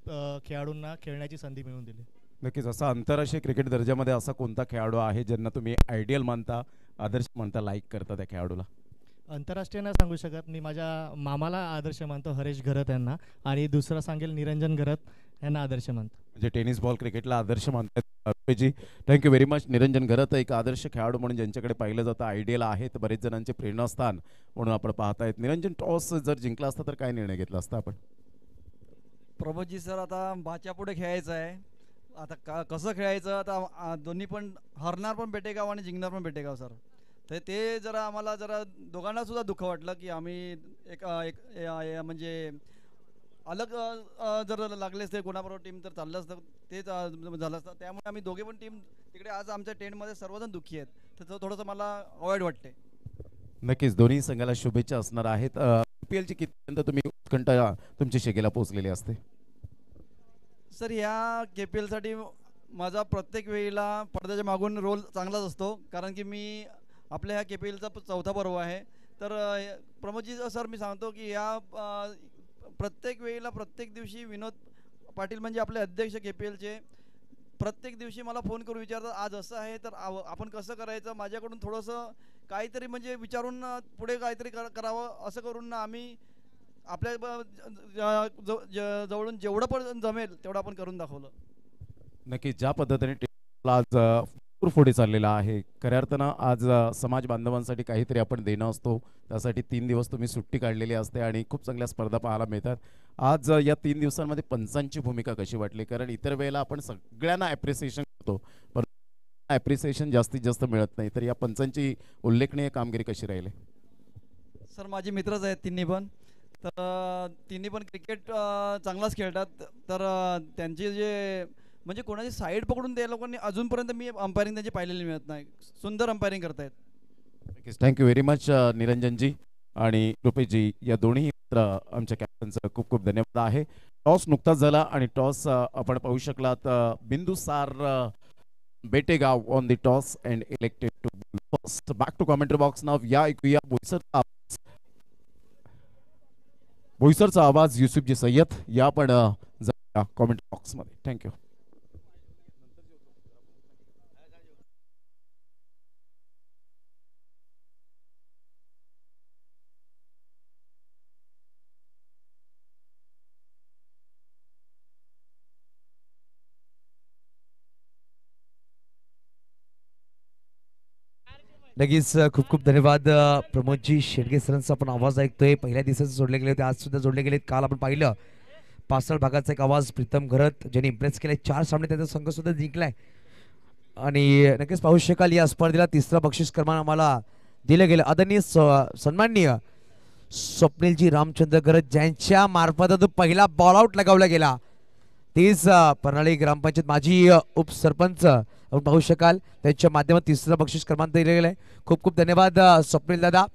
खेळाडूंना खेळण्याची संधी मिळवून दिली नक्कीच असा आंतरराष्ट्रीय क्रिकेट दर्जामध्ये असा कोणता खेळाडू आहे ज्यांना तुम्ही आयडियल मानता आदर्श मानता लाईक करता त्या खेळाडूला आंतरराष्ट्रीय नाही सांगू शकत मी माझ्या मामाला आदर्श मानतो हरेश घरत यांना आणि दुसरा सांगेल निरंजन घरत यांना आदर्श मानतो म्हणजे टेनिस बॉल क्रिकेटला आदर्श मानतात जी थँक्यू व्हेरी मच निरंजन घरत एक आदर्श खेळाडू म्हणून ज्यांच्याकडे पाहिलं जातं आयडियल आहेत बरेच जणांचे प्रेरणास्थान म्हणून आपण पाहतायत निरंजन टॉस जर जिंकला असता तर काय निर्णय घेतला असता आपण प्रमोदजी सर आता बाच्या पुढे खेळायचं आहे आता कसं खेळायचं आता दोन्ही पण हरणार पण बेटेगाव आणि जिंकणार पण बेटेगाव सर तर ते जरा आम्हाला जरा दोघांना सुद्धा दुःख वाटलं की आम्ही एक म्हणजे अलग जर लागले असते कोणाबरोबर टीम तर चाललं असतं तेच झालं असतं त्यामुळे आम्ही दोघे पण टीम तिकडे आज आमच्या टेंटमध्ये सर्वजण दुःखी आहेत तर थोडंसं मला अवॉइड वाटते नक्कीच दोन्ही संघाला शुभेच्छा असणार आहेत IPL ची कितीपर्यंत तुम्ही उत्कंठा तुमची शेगेला पोहोचलेली असते सर या KPL साठी माझा प्रत्येक वेळेला पडद्याच्या मागून रोल चांगलाच असतो कारण की मी आपल्या ह्या KPLचा 4था पर्व आहे तर प्रमोदजी सर मी सांगतो की या प्रत्येक वेळेला प्रत्येक दिवशी विनोद पाटील म्हणजे आपले अध्यक्ष KPLचे प्रत्येक दिवशी मला फोन करून विचारतात आज असं आहे तर आपण कसं करायचं. माझ्याकडून थोडंसं काहीतरी म्हणजे विचारून पुढे काहीतरी करावं असं करून आम्ही आपल्या जवळून जेवढं पण जमेल तेवढं आपण करून दाखवलं. नक्की ज्या पद्धतीने आज भरपूर पुढे चाललेला आहे. खऱ्या अर्थानं आज समाज बांधवांसाठी काहीतरी आपण देणं असतो. त्यासाठी 3 दिवस तुम्ही सुट्टी काढलेली असते आणि खूप चांगल्या स्पर्धा पाहायला मिळतात. आज या 3 दिवसांमध्ये पंचांची भूमिका कशी वाटली? कारण इतर वेळेला आपण सगळ्यांना ॲप्रिसिएशन करतो पण ॲप्रिसिएशन जास्तीत जास्त मिळत नाही. तर या पंचांची उल्लेखनीय कामगिरी कशी राहिली? सर माझे मित्रच आहेत तिन्ही पण. तर तिन्ही पण क्रिकेट चांगलाच खेळतात. तर त्यांचे जे म्हणजे कोणाची साईड पकडून त्या लोकांनी अजूनपर्यंत मी अंपायरिंग त्यांची पाहिलेली मिळत नाही. सुंदर अंपायरिंग करतायत. थँक्यू व्हेरी मच निरंजनजी आणि रुपेशजी या दोन्ही मित्र आमच्या कॅप्टनचं खूप खूप धन्यवाद आहे. टॉस नुकताच झाला आणि टॉस आपण पाहू शकलात Bindusar Betegaon on the toss and elected to first. Back to commentary box नाव. या ऐकूया बोईसरचा आवाज युसुफजी सय्यद या पण कमेंट बॉक्स मध्ये. थँक्यू. नक्कीच खूप खूप धन्यवाद प्रमोदजी शेडगे सरांचा आपण आवाज ऐकतोय. पहिल्या दिवसाचे जोडले गेले होते, आज सुद्धा जोडले गेलेत. काल आपण पाहिलं पासळ भागाचा एक आवाज प्रीतम घरत ज्यांनी इम्प्रेस केलाय. 4 सामने त्याचा संघ सुद्धा जिंकलाय आणि नक्कीच पाहू शकाल या स्पर्धेला तिसरा बक्षीस क्रमांक आम्हाला दिलं गेलं. आदरणीय सन्माननीय स्वप्नीलजी रामचंद्र घरत ज्यांच्या मार्फत पहिला बॉल आउट लगावला गेला. तेच परनाळी ग्रामपंचायत माजी उपसरपंच आपण पाहू शकाल त्यांच्या माध्यमातून तिसरा बक्षीस क्रमांक दिले गेलाय. खूप खूप धन्यवाद स्वप्नील दादा.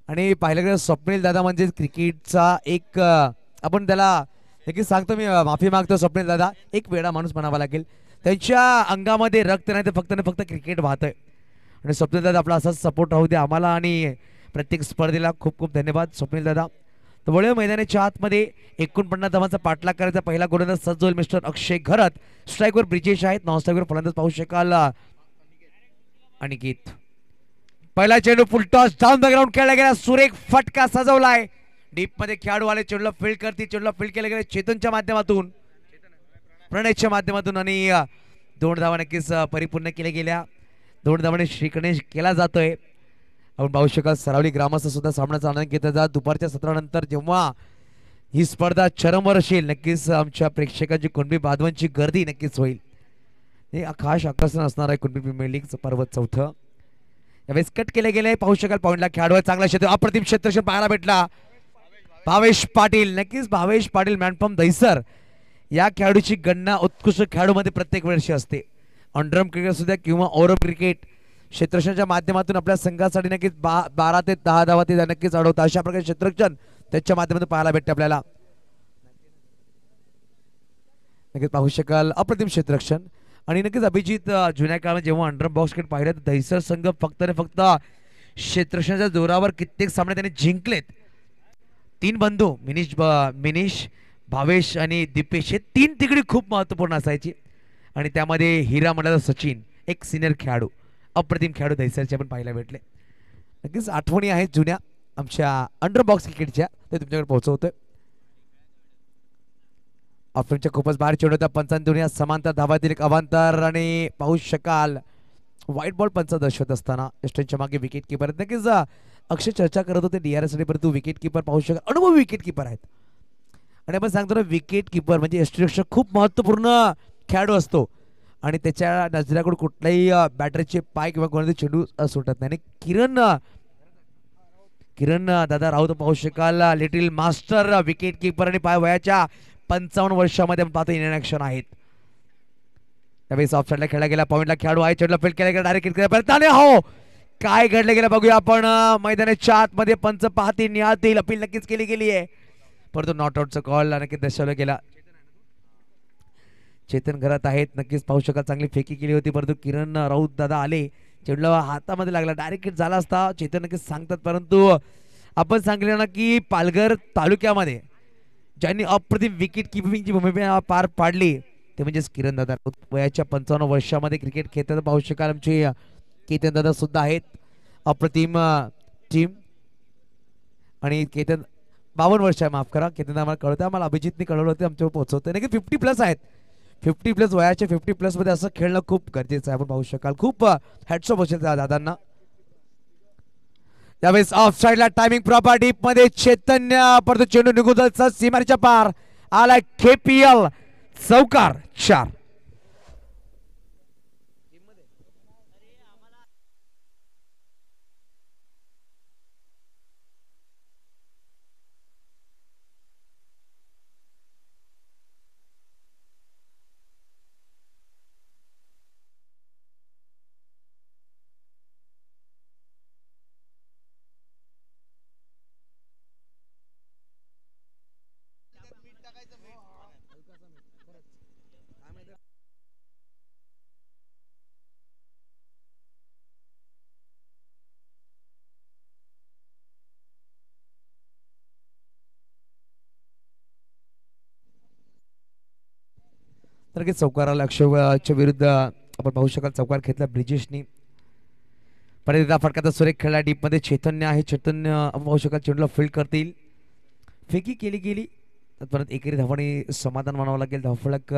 आणि पाहिलं गेलं स्वप्नील दादा म्हणजे क्रिकेटचा एक आपण त्याला नक्कीच सांगतो, मी माफी मागतो स्वप्नील दादा, एक वेडा माणूस म्हणावा लागेल. त्यांच्या अंगामध्ये रक्त नाही तर फक्त क्रिकेट वाहतंय आणि स्वप्नील दादा आपला असाच सपोर्ट राहू दे आम्हाला आणि प्रत्येक स्पर्धेला. खूप खूप धन्यवाद स्वप्नील दादा. तर वळूया मैदानाच्या आतमध्ये. 49 धावांचा पाठलाग करायचा. पहिला गोलंदाज सज्ज होईल मिस्टर अक्षय घरत. स्ट्राईकवर ब्रिजेश आहेत. नॉन स्ट्राईकवर फलंदाज पाहू शकाल अनिकेत. पहिला चेंडू फुल टॉस डाऊन द ग्राउंड खेळला गेला. सुरेख फटका सजवलाय. डीप मध्ये खेळाडू आले. चेंडूला फील्ड करतील. चेंडूला फील्ड केलं गेलं चेतनच्या माध्यमातून, प्रणयच्या माध्यमातून आणि 2 धावा नक्कीच परिपूर्ण केल्या गेल्या. 2 धावाने श्रीगणेश केला जातोय. आपण पाहू शकाल सरावली ग्रामस्थ सुद्धा सामन्याचा आनंद घेत जात. दुपारच्या सत्रानंतर जेव्हा ही स्पर्धा चरमवर असेल नक्कीच आमच्या प्रेक्षकांची कुणबी बांधवांची गर्दी नक्कीच होईल. हे खास आकर्षण असणार आहे कुणबी प्रीमियर लीग पर्व 4. यावेळेस कट केले गेले. पाहू शकाल पॉईंटला खेळाडू चांगला क्षेत्र अप्रतिम क्षेत्रक्षण पाहायला भेटला. भावेश पाटील. नक्कीच भावेश पाटील मॅनफ्रॉम दहिसर या खेळाडूची गणना उत्कृष्ट खेळाडूमध्ये प्रत्येक वर्षी असते. अंडरम क्रिकेट सुद्धा किंवा ओव्हर क्रिकेट क्षेत्रक्षणाच्या माध्यमातून आपल्या संघासाठी नक्कीच 12 ते 10 धावा ते नक्कीच अडवतात. अशा प्रकारे क्षेत्रक्षण त्याच्या माध्यमातून पाहायला भेटते आपल्याला. नक्कीच पाहू शकाल अप्रतिम क्षेत्रक्षण. आणि नक्कीच अभिजित जुन्या काळात जेव्हा अंडर बॉक्स क्रिकेट पाहिलं तर दहिसर संघ फक्त क्षेत्रक्षणाच्या जोरावर कित्येक सामने त्यांनी जिंकलेत. 3 बंधू मिनिश भावेश आणि दीपेश हे 3 तिकडी खूप महत्वपूर्ण असायची आणि त्यामध्ये हिरा म्हटलं तर सचिन एक सिनियर खेळाडू अप्रतिम खेळाडू दहिसरचे आपण पाहायला भेटले. नक्कीच आठवणी आहेत जुन्या आमच्या अंडर बॉक्स क्रिकेटच्या, ते तुमच्याकडे पोहोचवतोय. ऑफिसच्या खूपच बाहेर चेंडू होता. पंचांनी दुनिया समांतर धावातील एक अवांतर आणि पाहू शकाल व्हाईट बॉल पंच दर्शवत असताना एस्टनच्या मागे विकेट किपर. नक्कीच अक्षय चर्चा करत होते DRS साठी, परंतु विकेट किपर पाहू शकाल अनुभवी विकेट किपर आहेत. आणि आपण सांगतो ना विकेट किपर म्हणजे यष्टीरक्षक खूप महत्वपूर्ण खेळाडू असतो आणि त्याच्या नजरेकडून कुठल्याही बॅटरचे पाय किंवा कोणाचे चेंडू सुटत नाही. किरण दादा राऊत पाहू शकाल लिटिल मास्टर विकेट किपर आणि पाय वयाच्या 55 वर्षामध्ये आपण पाहतो इन ऍक्शन आहेत. त्यावेळेस ऑफ साईडला खेळला गेला. पॉईंटला खेळाडू आहे. चेंडूला फील्ड केला गेला. डायरेक्ट हो काय घडलं गेलं बघूया आपण. मैदानाच्या आतमध्ये पंच पाहतील निहाळतील. अपील नक्कीच केली गेली आहे परंतु नॉट आउटचा कॉल नक्कीच दर्शवला गेला. चेतन घरात आहेत. नक्कीच पाहू शकाल चांगली फेकी केली होती परंतु किरण राऊत दादा आले. चेंडूला हातामध्ये लागला. डायरेक्ट हिट झाला असता चेतन नक्कीच सांगतात. परंतु आपण सांगितलं ना की पालघर तालुक्यामध्ये ज्यांनी अप्रतिम विकेट किपिंगची भूमिका पार पाडली ते म्हणजेच किरण दादा राऊत. वयाच्या 55 वर्षामध्ये क्रिकेट खेळताना पाहू शकाल आमचे केतन दादा सुद्धा आहेत. अप्रतिम टीम. आणि केतन 52 वर्ष आहे, माफ करा. केतन आम्हाला कळतं, आम्हाला अभिजितने कळवलं होतं, आमच्यावर पोहोचवतं नाही की 50+ आहेत. 50+ वयाच्या 50+ मध्ये असं खेळणं खूप गरजेचं आहे. आपण पाहू शकाल खूप हॅट्स ऑफ असेल त्या दादांना. त्यावेळेस ऑफ साइडला टायमिंग प्रॉपर डीप मध्ये चैतन्य परत चेंडू निघून जायचा सीमारेच्या पार आलाय. KPL चौकार 4. तर चौकाराला अक्षयच्या विरुद्ध आपण पाहू शकाल चौकार घेतला ब्रिजेशनी. परत एकदा फटकाचा सुरेख खेळला डीप मध्ये. चैतन्य आहे, चैतन्य आपण पाहू शकाल चेंडूला फील्ड करतील. फेकी केली गेली परत एकेरी धावाने समाधान मानावं लागेल. धावफलक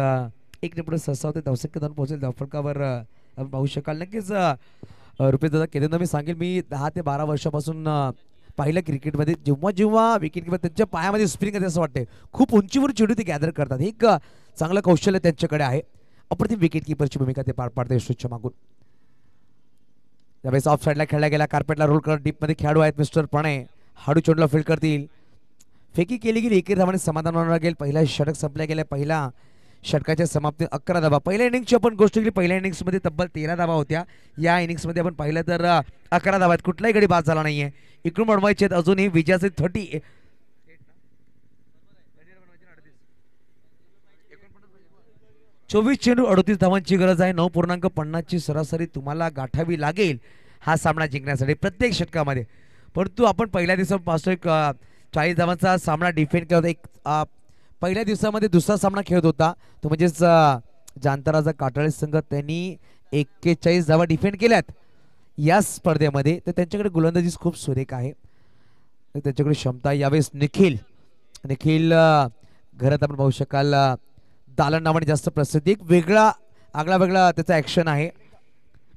1 पुढे सहसा होते. धावसंख्या जाऊन पोहोचेल. धावफलकावर आपण पाहू शकाल नक्कीच. रुपेश दादा केतन मी सांगेल, मी 10 ते 12 वर्षापासून पाहिलं क्रिकेटमध्ये. जेव्हा जेव्हा विकेट किंवा त्यांच्या पायामध्ये स्प्रिंग येते असं वाटते. खूप उंचीवर चेंडू ते गॅदर करतात. हे एक चांगलं कौशल्य त्यांच्याकडे आहे. अप्रतिम विकेट किपरची भूमिका ते पार पाडते यशस्वीच्या मागून. त्यावेळेस ऑफ साईडला खेळला गेला. कार्पेटला रोल करत डीप मध्ये खेळाडू आहेत मिस्टर प्रणय. हाडू चेंडूला फील्ड करतील. फेकी केली गेली. एकेरी धावाने समाधान मानावं लागेल. पहिला षटक संपल्या गेल्या. पहिला षटकाच्या समाप्ती 11 धावा. पहिल्या इनिंगची आपण गोष्ट केली. पहिल्या इनिंग्समध्ये तब्बल 13 धावा होत्या. या इनिंग्समध्ये आपण पाहिलं तर 11 धावा आहेत. कुठलाही गडी बाद झाला नाहीये. इकडून बनवायचे आहेत अजूनही विजयाचे 30. 24 चेंडू 38 धावांची गरज आहे. 9.50 ची सरासरी तुम्हाला गाठावी लागेल हा सामना जिंकण्यासाठी प्रत्येक षटकामध्ये. परंतु आपण पहिल्या दिवसापासून 40 धावांचा सामना डिफेंड केला होता. एक पहिल्या दिवसामध्ये दुसरा सामना खेळत होता तो म्हणजेच जांताराजा काटाळे संघ. त्यांनी 41 धावा डिफेंड केल्यात या स्पर्धेमध्ये. तर त्यांच्याकडे गोलंदाजी खूप सुरेख आहे, त्यांच्याकडे क्षमता. यावेळेस निखिल घरात आपण पाहू शकाल दालन नावाने जास्त प्रसिद्धी. एक वेगळा वेगळा त्याचा ऍक्शन आहे.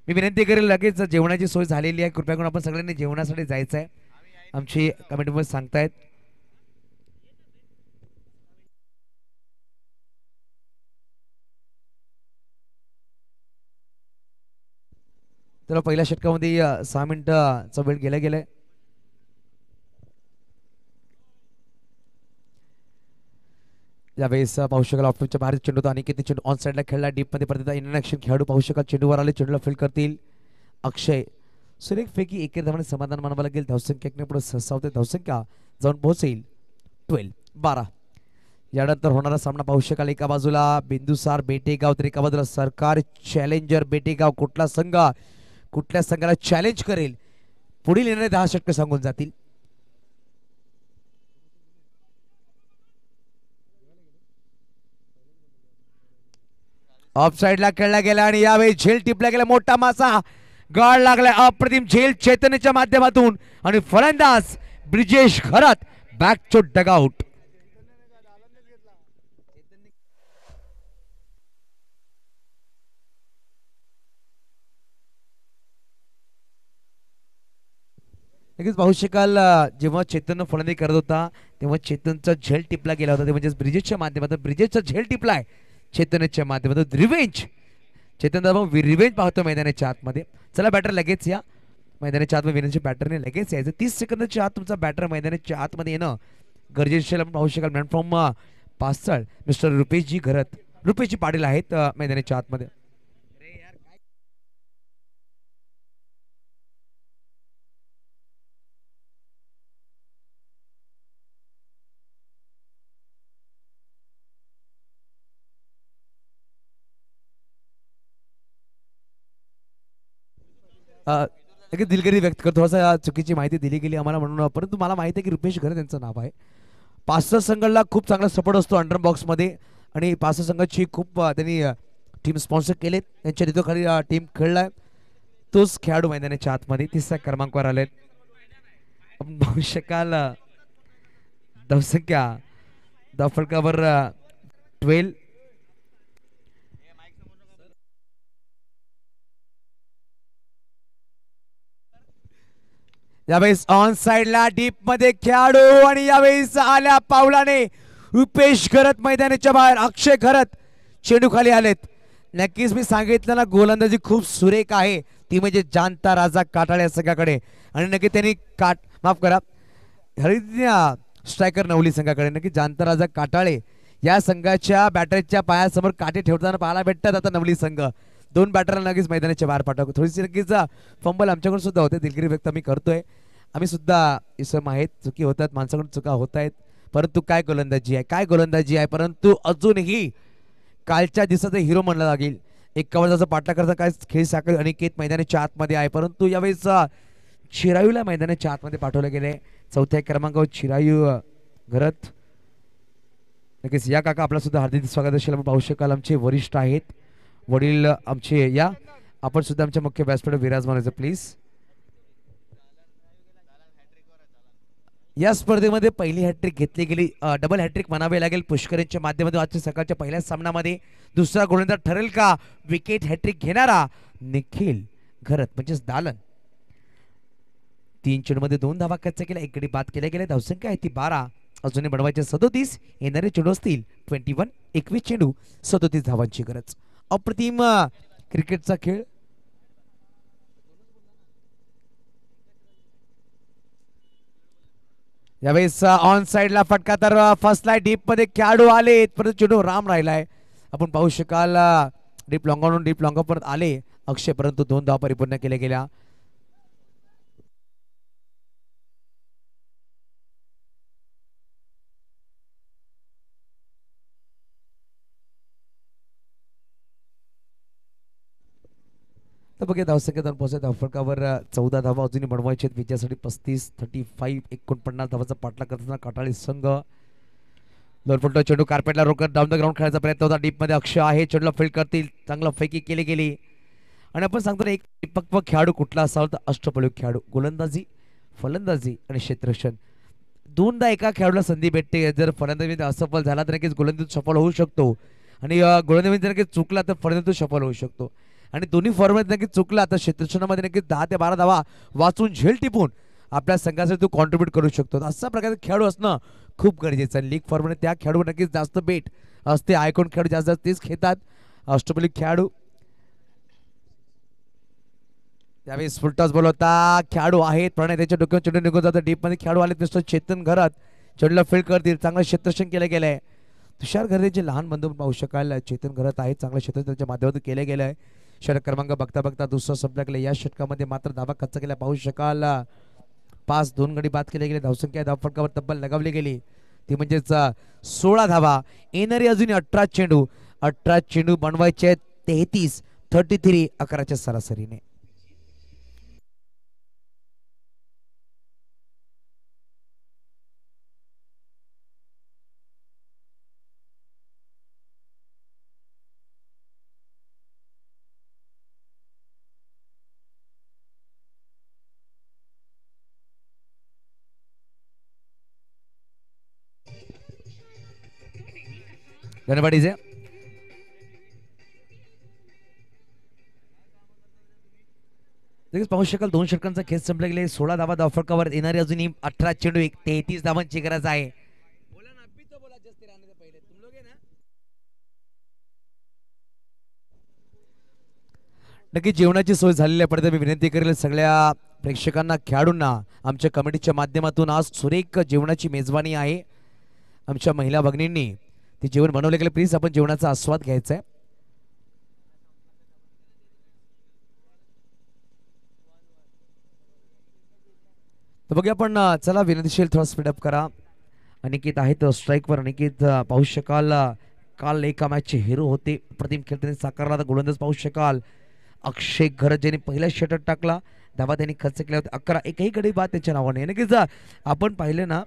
मी विनंती करेल, लगेच जेवणाची सोय झालेली आहे. कृपया करून आपण सगळ्यांनी जेवणासाठी जायचं आहे. आमची कमेंटमध्ये सांगतायत. तर पहिल्या षटकामध्ये 6 मिनिटाचा वेळ गेलाय. यावेळेस पाहू शकाल ऑफच्या बाहेर चेंडू होता. अनिकेत चेंडू ऑन साईडला खेळला डीप मध्ये. परत इंडियन ऍक्शन खेळाडू पाहू शकाल चेंडूवर आले. चेंडूला फील्ड करतील अक्षय. सुरेख फेकी. एकेरी धावाने समाधान मानावं लागेल. धावसंख्या पुढे सहसा होते. धावसंख्या जाऊन पोहोचेल 12. यानंतर होणारा सामना पाहू शकाल. एका बाजूला बिंदुसार बेटेगाव तर एका बाजूला सरकार चॅलेंजर बेटेगाव. कुठल्या संघाला चॅलेंज करेल पुढील येणारे 10 षटके सांगून जातील. ऑफ साइडला खेळला गेला आणि यावेळी झेल टिपला गेला. मोठा मासा गाळ लागलाय. अप्रतिम झेल चैतन्याच्या माध्यमातून आणि फलंदाज Brijesh Kharat back to dugout. लगेच पाहू शकाल जेव्हा चेतन फलंदाजी करत होता तेव्हा चेतनचा झेल टिपला गेला होता. ते म्हणजे ब्रिजेशच्या माध्यमातून ब्रिजेशचा झेल टिपलाय चेतनच्या माध्यमातून. रिवेंज चेतन दादा रिवेंज पाहतो मैदानाच्या आतमध्ये. चला बॅटर लगेच या मैदानाच्या आतमध्ये. विनंती बॅटरने लगेच यायचं. 30 सेकंदाच्या आत तुमचा बॅटर मैदानाच्या आतमध्ये येणं गरजेचं आपण पाहू शकाल. मॅन फ्रॉम पासळ मिस्टर रुपेशजी पाटील आहेत मैदानाच्या आतमध्ये. दिलगिरी व्यक्त करतो. थोडासा चुकीची माहिती दिली गेली आम्हाला म्हणून, परंतु मला माहिती आहे की रुपेश घरे त्यांचं नाव आहे. पासष्ट संघाला खूप चांगला सपोर्ट असतो अंडर बॉक्स मध्ये. आणि पाच संघाची खूप त्यांनी टीम स्पॉन्सर केलेत, त्यांच्या नेतृत्वाखाली टीम खेळलाय. तोच खेळाडू मैदानाच्या आतमध्ये तिसऱ्या क्रमांकावर आलेत. आपण पाहू शकाल धावसंख्या धावफलकावर 12. यावेळेस ऑन साइडला डीप मध्ये खेळाडू आणि यावेळेस आल्या पावलाने रुपेश घरत मैदानाच्या बाहेर. अक्षय घरत चेंडू खाली आलेत. नक्कीच मी सांगितलं ना, गोलंदाजी खूप सुरेख आहे, ती म्हणजे जाणता राजा काटाळे या संघाकडे. आणि नक्की त्यांनी माफ करा स्ट्रायकर नवली संघाकडे. नक्की जाणता राजा काटाळे या संघाच्या बॅटरच्या पायासमोर काटे ठेवताना पाहायला भेटतात आता नवली संघ. 2 बॅटरला नक्कीच मैदानाच्या बाहेर पाठवतो. थोडीशी नक्कीच फंबल आमच्याकडून सुद्धा होते, दिलगिरी व्यक्त आम्ही करतोय. आम्ही सुद्धा इसम आहेत, चुकी होतात, माणसाकडून चुका होत आहेत, परंतु काय गोलंदाजी आहे, काय गोलंदाजी आहे. परंतु अजूनही कालच्या दिवसाचा हिरो म्हणला लागेल. 51 पाठला करता काय खेळ साखळी अनिकेत मैदानाच्या आतमध्ये आहे, परंतु यावेळेस चिरायूला मैदानाच्या आतमध्ये पाठवलं गेले. 4थ्या क्रमांकावर चिरायू घरत. नक्कीच या काका आपला सुद्धा हार्दिक स्वागत असेल. आपण पाहू शकाल आमचे वरिष्ठ आहेत, वडील आमचे. या आपण सुद्धा आमच्या मुख्य व्यासपीठावर विराजमान व्हायचं प्लीज. या स्पर्धेमध्ये पहिली हॅट्रिक घेतली गेली, डबल हॅट्रिक म्हणावे लागेल पुष्करांच्या माध्यमातून. आजच्या सकाळच्या पहिल्या सामन्यामध्ये दुसरा गोलंदाज ठरेल का विकेट हॅट्रिक घेणारा निखिल घरत म्हणजेच दालन. 3 चेंडूमध्ये 2 धावा कच्चा केल्या, 1 गडी बाद केल्या गेल्या. धावसंख्या आहे ती 12, अजूनही बनवायचे 37. येणारे चेंडू असतील 21. 21 चेंडू 37 धावांची गरज. अप्रतिम क्रिकेटचा खेळ. यावेळेस ऑन साइडला फटका तर फसलाय. डीप मध्ये खेळाडू आले, परंतु चेंडू राम राहिलाय. आपण पाहू शकाल डीप लॉंगावरून डीप लॉंगा परत आले अक्षय, परंतु 2 धावा परिपूर्ण केल्या गेल्या. तर बघा धावसंख्या जाऊन पोहोचत धावफलकावर 14 धावा अजूनही बनवायचे आहेत. विजयासाठी 35, 35, 49 धावाचा पाठलाग करताना काटाळी संघ. लोरफुलटा चेंडू कार्पेटला रोकत डाऊन द ग्राउंड खेळायचा प्रयत्न होता. डीप मध्ये अक्षय आहे, चेंडूला फील्ड करतील, चांगला फैकी केली गेली. आणि आपण सांगतो ना, एक परिपक्व खेळाडू कुठला असावा तर अष्टपैलू खेळाडू. गोलंदाजी, फलंदाजी आणि क्षेत्ररक्षण 2दा एका खेळाडूला संधी भेटते. जर फलंदाजी असफल झाला तर नक्कीच गोलंदाज सफल होऊ शकतो, आणि गोलंदाजी जर नक्कीच चुकला तर फलंदाज सफल होऊ शकतो. आणि दोन्ही फॉर्मॅट नक्कीच चुकला तर क्षेत्ररक्षणामध्ये नक्कीच 10 ते 12 धावा वाचून झेल टिपून आपल्या संघासाठी तू कॉन्ट्रीब्यूट करू शकतो. अशा प्रकारचे खेळाडू असणं खूप गरजेचं आहे. लीग फॉर्मॅट त्या खेळाडूवर नक्कीच जास्त बेट असते. आयकॉन खेळाडू जास्त तेच खेळतात. अष्टपैलू खेळाडू त्यावेळेस फुलटॉस बोलवता खेळाडू आहेत. प्रणय त्याच्या डोक्यावर चेंडू निघून जातो. डीप मध्ये खेळाडू आले. मिस्टर चेतन घरात चेंडूला फील्ड करतील. चांगलं क्षेत्ररक्षण केलं गेलंय. तुषार घरचे लहान बंधू पाहू शकाल चेतन घरात आहेत. चांगलं क्षेत्ररक्षण त्यांच्या माध्यमातून केलं गेलं आहे. षटक क्रमांक बघता बघता दुसरा संपला. या षटकामध्ये मात्र धावा कच्चा केला पाहू शकाल. 5, 2 गडी बाद केले गेले. धावसंख्या धावफलकावर तब्बल लगावली गेली ती म्हणजेच 16 धावा. येणारी अजून 18 चेंडू बनवायचे 33, 33 11च्या सरासरीने. धन्यवाद इजे. लगेच पाहू शकाल 2 षटकांचा खेळ संपला गेले. 16 धावा धावफलकावर. येणारी अजूनही 18 चेंडू 33 धावांची गरज आहे. नक्की जेवणाची सोय झालेली आहे. पडते मी विनंती करेल सगळ्या प्रेक्षकांना, खेळाडूंना आमच्या कमिटीच्या माध्यमातून आज सुरेख जेवणाची मेजवानी आहे. आमच्या महिला भगिनींनी ते जेवण बनवले गेले. प्लीज आपण जेवणाचा आस्वाद घ्यायचा आहे. तर बघूया आपण. चला विनंतीशील थोडा स्पीडअप करा. अनिकेत आहेत स्ट्राईकवर. अनिकेत पाहू शकाल काल एका मॅचचे हिरो होते. प्रतिम खेळ त्यांनी साकारला. गोलंदाज पाहू शकाल अक्षय घरत ज्यांनी पहिला षटक टाकला. धावा त्यांनी खर्च केल्या होत्या 11. एकही गडी बाद त्याच्या नावाने. नक्कीच आपण पाहिले ना,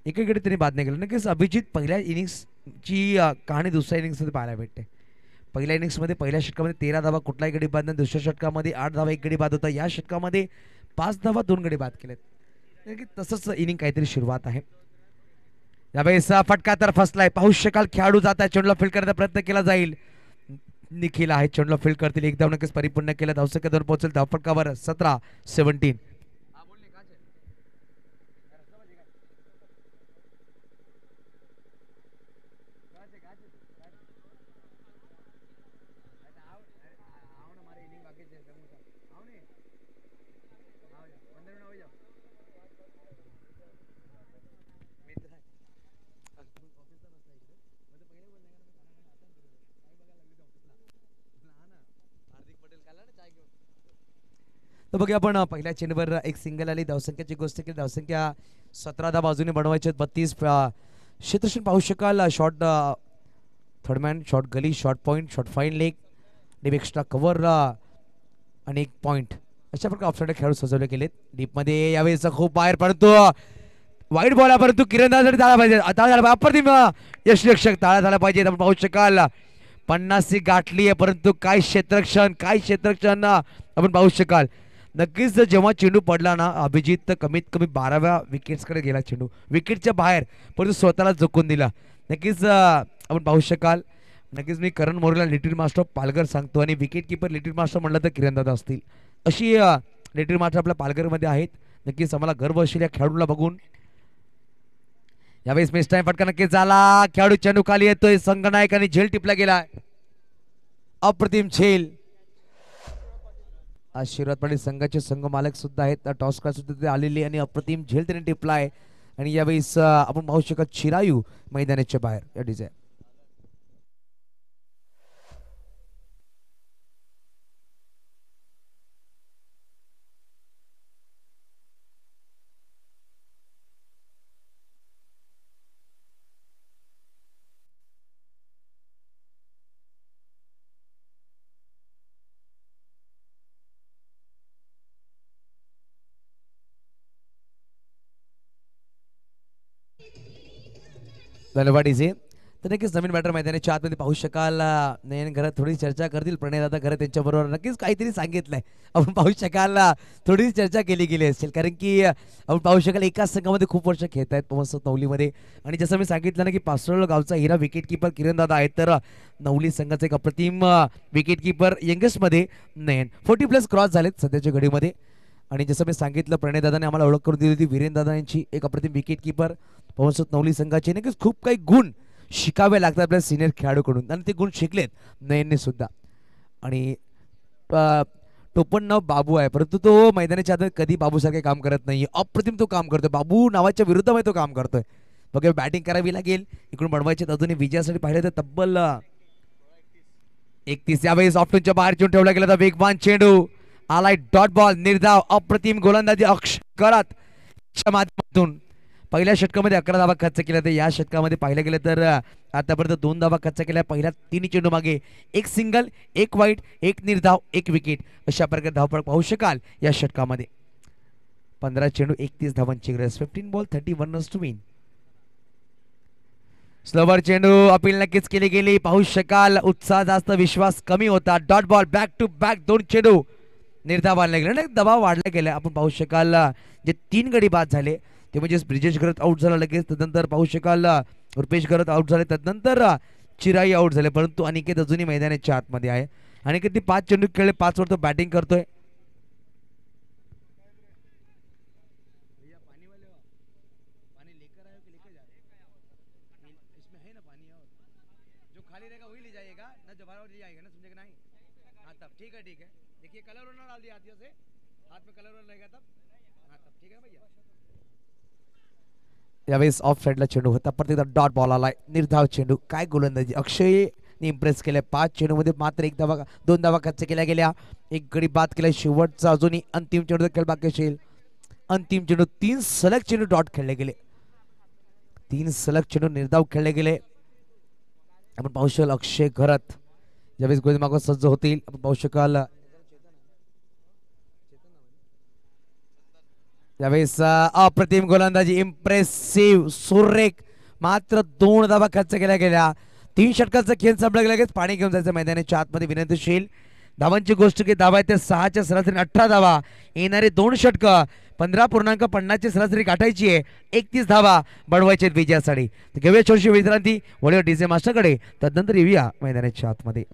एकही गडी त्यांनी बाद नाही केला. नक्कीच अभिजित पहिल्या इनिंग्सची कहाणी दुसऱ्या इनिंग्समध्ये पाहायला भेटते. पहिल्या इनिंग्समध्ये पहिल्या षटकामध्ये 13 धावा कुठलाही गडी बाद नाही. दुसऱ्या षटकामध्ये 8 धावा 1 गडी बाद होता. या षटकामध्ये 5 धावा 2 गडी बाद केलेत. तसंच इनिंग काहीतरी सुरुवात आहे. यावेळेस फटका तर फसलाय. पाहू शकाल खेळाडू जात आहे. चेंडूला फील्ड करण्याचा प्रयत्न केला जाईल. निखिल आहे चेंडूला फील्ड करतील. एक धाव नक्कीच परिपूर्ण केलं. धावसंख्येवर पोहोचेल. धावफटकावर 17-17. तर बघूया आपण पहिल्या चेंडूवर एक सिंगल आली. धावसंख्याची गोष्ट केली. धावसंख्या 17 धावा बाजूने बनवायचे. 32 क्षेत्रक्षण पाहू शकाल. Short third man, short gully, short point, short fine leg, deep extra cover आणि एक पॉईंट अशा प्रकारे ऑफसाईड खेळाडू सजवले गेलेत. डीपमध्ये यावेळेस खूप बाहेर पडतो. वाईट बॉल आहे परंतु किरणदासाठी ताळा पाहिजे. अप्रतिम यशरक्षक ताळा झाला पाहिजे. आपण पाहू शकाल 50 गाठली आहे परंतु काय क्षेत्रक्षण आपण पाहू शकाल. नक्कीच जेव्हा चेंडू पडला ना अभिजित कमीत कमी 12व्या विकेट्सकडे गेला. चेंडू विकेटच्या बाहेर परंतु स्वतःला झोकून दिला. नक्कीच आपण पाहू शकाल. नक्कीच मी करण मोरेला लिटिल मास्टर ऑफ पालघर सांगतो आणि विकेट किपर लिटिल मास्टर म्हणलं तर किरणदादा असतील. अशी लिटिल मास्टर आपल्या पालघरमध्ये आहेत. नक्कीच आम्हाला गर्व असेल या खेळाडूला बघून. यावेळेस मिस टाइम फटका नक्कीच झाला. खेळाडू चेंडू खाली येतोय. संघनायक आणि झेल टिपला गेला. अप्रतिम झेल. आशीर्वाद पाटील संघाचे संघ मालक सुद्धा आहेत. टॉस कार सुद्धा ते आलेले आणि अप्रतिम झेल त्याने टिपलाय. आणि यावेळेस आपण पाहू शकत चिरायू मैदानाच्या बाहेर या डिझाईन. धन्यवाद इजे. तर नक्कीच नवीन बॅटर मैदानाच्या आतमध्ये पाहू शकाल. नयन घरात थोडी चर्चा करतील. प्रणय दादा घरात त्यांच्याबरोबर नक्कीच काहीतरी सांगितलंय. आपण पाहू शकाल थोडी चर्चा केली गेली असेल कारण की आपण पाहू शकाल एकाच संघामध्ये खूप वर्ष खेळत आहेत पवन नवलीमध्ये. आणि जसं मी सांगितलं ना की पासरोळ गावचा हिरा विकेट किपर किरण दादा आहेत तर नवली संघाचा एक अप्रतिम विकेट किपर यंगेस्टमध्ये नयन 40+ क्रॉस झालेत सध्याच्या घडीमध्ये. आणि जसं मी सांगितलं प्रणय दादाने आम्हाला ओळख करून दिली होती वीरेंद्र दादा यांची एक अप्रतिम विकेट किपर पवन नवली संघाचे. नक्कीच खूप काही गुण शिकावे लागतात आपल्या सिनियर खेळाडूकडून आणि ते गुण शिकलेत नयनने सुद्धा. आणि टोपण नाव बाबू आहे परंतु तो मैदानाच्या आत कधी बाबूसारखे काम करत नाही. अप्रतिम तो काम करतोय. बाबू नावाच्या विरुद्धामध्ये तो काम करतोय. बघा बॅटिंग करावी लागेल. इकडून बनवायचे अजूनही विजयासाठी पाहिलं तर तब्बल 31. यावेळेस ऑफ्टूनच्या बाहेर चेंडू ठेवला गेला तर वेगवान चेंडू आलाय. डॉट बॉल निर्धाव. अप्रतिम गोलंदाजी अक्षय करत माध्यमातून पहिल्या षटकामध्ये 11 धावा खर्च केल्या. तर या षटकामध्ये पाहिलं गेलं तर आतापर्यंत 2 धावा खर्च केल्या. पहिल्या 3 चेंडू मागे 1 सिंगल, 1 वाईट, 1 निर्धाव, 1 विकेट अशा प्रकारे धावफलक पाहू शकाल या षटकामध्ये. 15 चेंडू 31 धावांची गरज. 15 ball 31 runs to win. Slower चेंडू अपील नक्कीच केली गेली. पाहू शकाल उत्साह जास्त विश्वास कमी होता. Dot ball back to back 2 चेंडू निर्धाव आणले गेले. दबाव वाढला गेला. आपण पाहू शकाल जे 3 गडी बाद झाले ते म्हणजे ब्रिजेश घरत आउट झाला लगेच. तदनंतर पाहू शकाल रुपेश घरत आउट झाले. तदनंतर चिराई आउट झाले परंतु अनिकेत अजूनही मैदानाच्या आतमध्ये आहे. अनिकेत 5 चेंडू खेळले 5 वर तो बॅटिंग करतोय. यावेळेस ऑफ साईडला चेंडू होता परत एकदा डॉट बॉल आलाय. निर्धाव चेंडू. काय गोलंदाजी अक्षयने इम्प्रेस केलंय. 5 चेंडू मध्ये मात्र 2 धावा खर्च केल्या गेल्या. 1 गडी बाद केलाय. शेवटचा अजूनही अंतिम चेंडू खेळ बाकी असेल. अंतिम चेंडू 3 सलग चेंडू डॉट खेळले गेले. 3 सलग चेंडू निर्धाव खेळले गेले. आपण पाहू शकाल अक्षय घरत ज्यावेळेस गोलंदाज मागं सज्ज होतील. आपण पाहू शकाल यावेळेस अप्रतिम गोलंदाजी, इम्प्रेसिव्ह, सुरेख. मात्र 2 धावा खर्च केल्या गेल्या. 3 षटकांचा खेळ संपला लगेच पाणी घेऊन जायचं मैदानाच्या आतमध्ये विनंतीशील. धावांची गोष्ट की धावा आहे ते 6च्या सरासरी 18 धावा. येणारे 2 षटक 15.50 ची सरासरी गाठायची आहे. 31 धावा बढवायचे विजयासाठी. घेऊया छोटीशी विश्रांती. वळूया डीजे मास्टरकडे, तदनंतर येऊया मैदानाच्या आतमध्ये.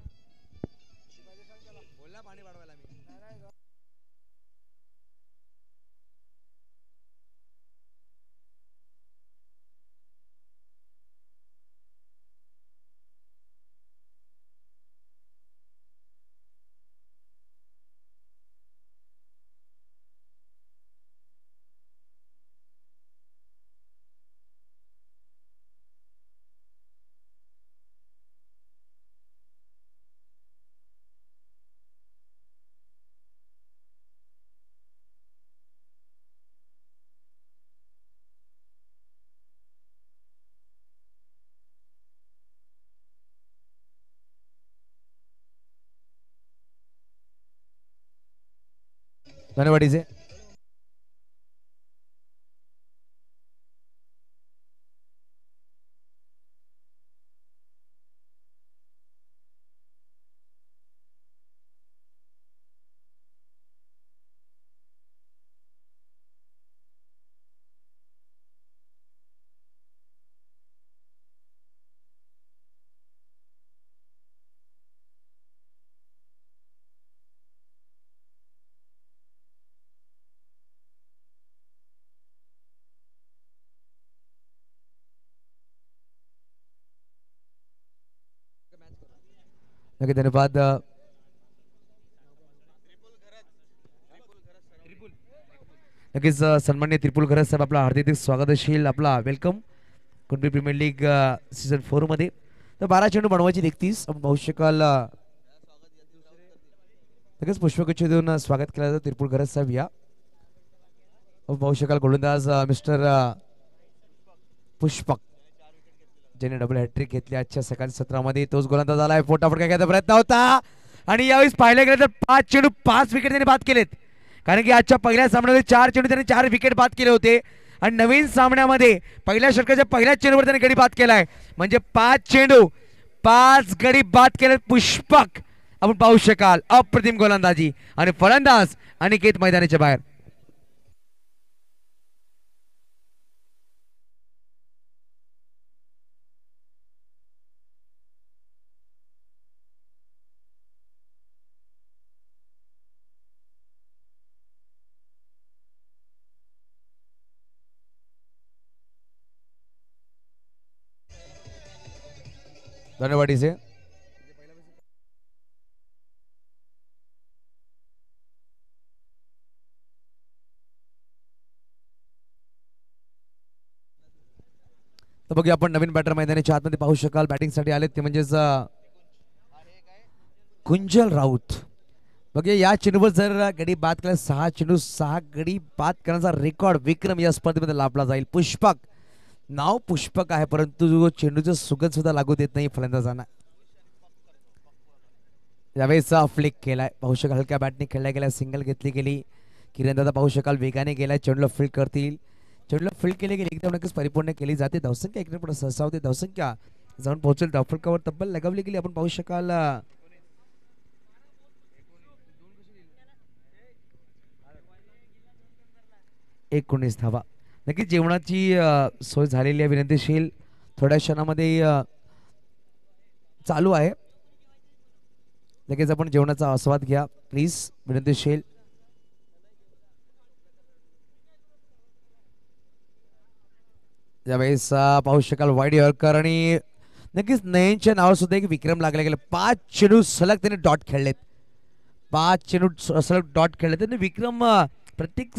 धन्यवाद डीजे. नक्की धन्यवाद. नक्कीच सन्मान्य त्रिपुल खरस साहेब, आपला हार्दिक स्वागत असेल. आपला welcome Kunbi premier league season 4 मध्ये. तर 12 चेंडू बनवायची 31 आपण पाहू शकाल. नक्कीच पुष्पगुच्छ देऊन स्वागत केलं जातं त्रिपुल खरस साहेब. या पाहू शकाल गोलंदाज मिस्टर पुष्पक, ज्याने डबल हॅट्रिक घेतली आजच्या सकाळी सत्रामध्ये. तोच गोलंदाज आलाय. फोटाफोट घ्यायचा प्रयत्न होता आणि यावेळेस पाहिलं गेलं तर 5 चेंडू 5 विकेट त्यांनी बाद केलेत. कारण की आजच्या पहिल्या सामन्यामध्ये 4 चेंडू त्यांनी 4 विकेट बाद केले होते आणि नवीन सामन्यामध्ये पहिल्या षटकाच्या पहिल्याच चेंडूवर त्यांनी गडी बाद केलाय. म्हणजे 5 चेंडू 5 गडी बाद केले पुष्पक. आपण पाहू शकाल अप्रतिम गोलंदाजी आणि फलंदाज अनिकेत मैदानाच्या बाहेर. धन्यवाद डीजे. तर बघूया आपण नवीन बॅटर मैदानाच्या आतमध्ये पाहू शकाल. बॅटिंगसाठी आलेत ते म्हणजेच कुंजल राऊत. बघूया या चेंडूवर जर गडी बाद केला 6 चेंडू 6 गडी बाद करण्याचा रेकॉर्ड विक्रम या स्पर्धेमध्ये लाभला जाईल. पुष्पक, नाव पुष्पक आहे परंतु चेंडूचं सुगंध सुद्धा लागू देत नाही फलंदाजांना. यावेळेस फ्लिक केलाय. पाहू शकाल हलक्या बॅटने खेळल्या गेल्या. सिंगल घेतली गेली. किरण दादा पाहू शकाल वेगाने गेलाय. चेंडूला फील्ड करतील. चेंडूला फील्ड केली गेली एकदम नक्कीच परिपूर्ण केली जाते. धावसंख्या इकडे पुढे सहसा होते. धावसंख्या जाऊन पोहोचेल धावफलकावर तब्बल लगावली गेली. आपण पाहू शकाल 19 धावा. नक्कीच जेवणाची सोय झालेली आहे. विनंतीशील थोड्या क्षणामध्ये चालू आहे. लगेच आपण जेवणाचा आस्वाद घ्या प्लीज. विनंतीशील. यावेळेस पाहू शकाल वाईड यॉर्कर आणि नक्कीच नयनच्या नावावर सुद्धा एक विक्रम लागला गेला. 5 चेंडू सलग त्यांनी डॉट खेळलेत. 5 चेंडू सलग डॉट खेळले त्यांनी. विक्रम प्रत्येक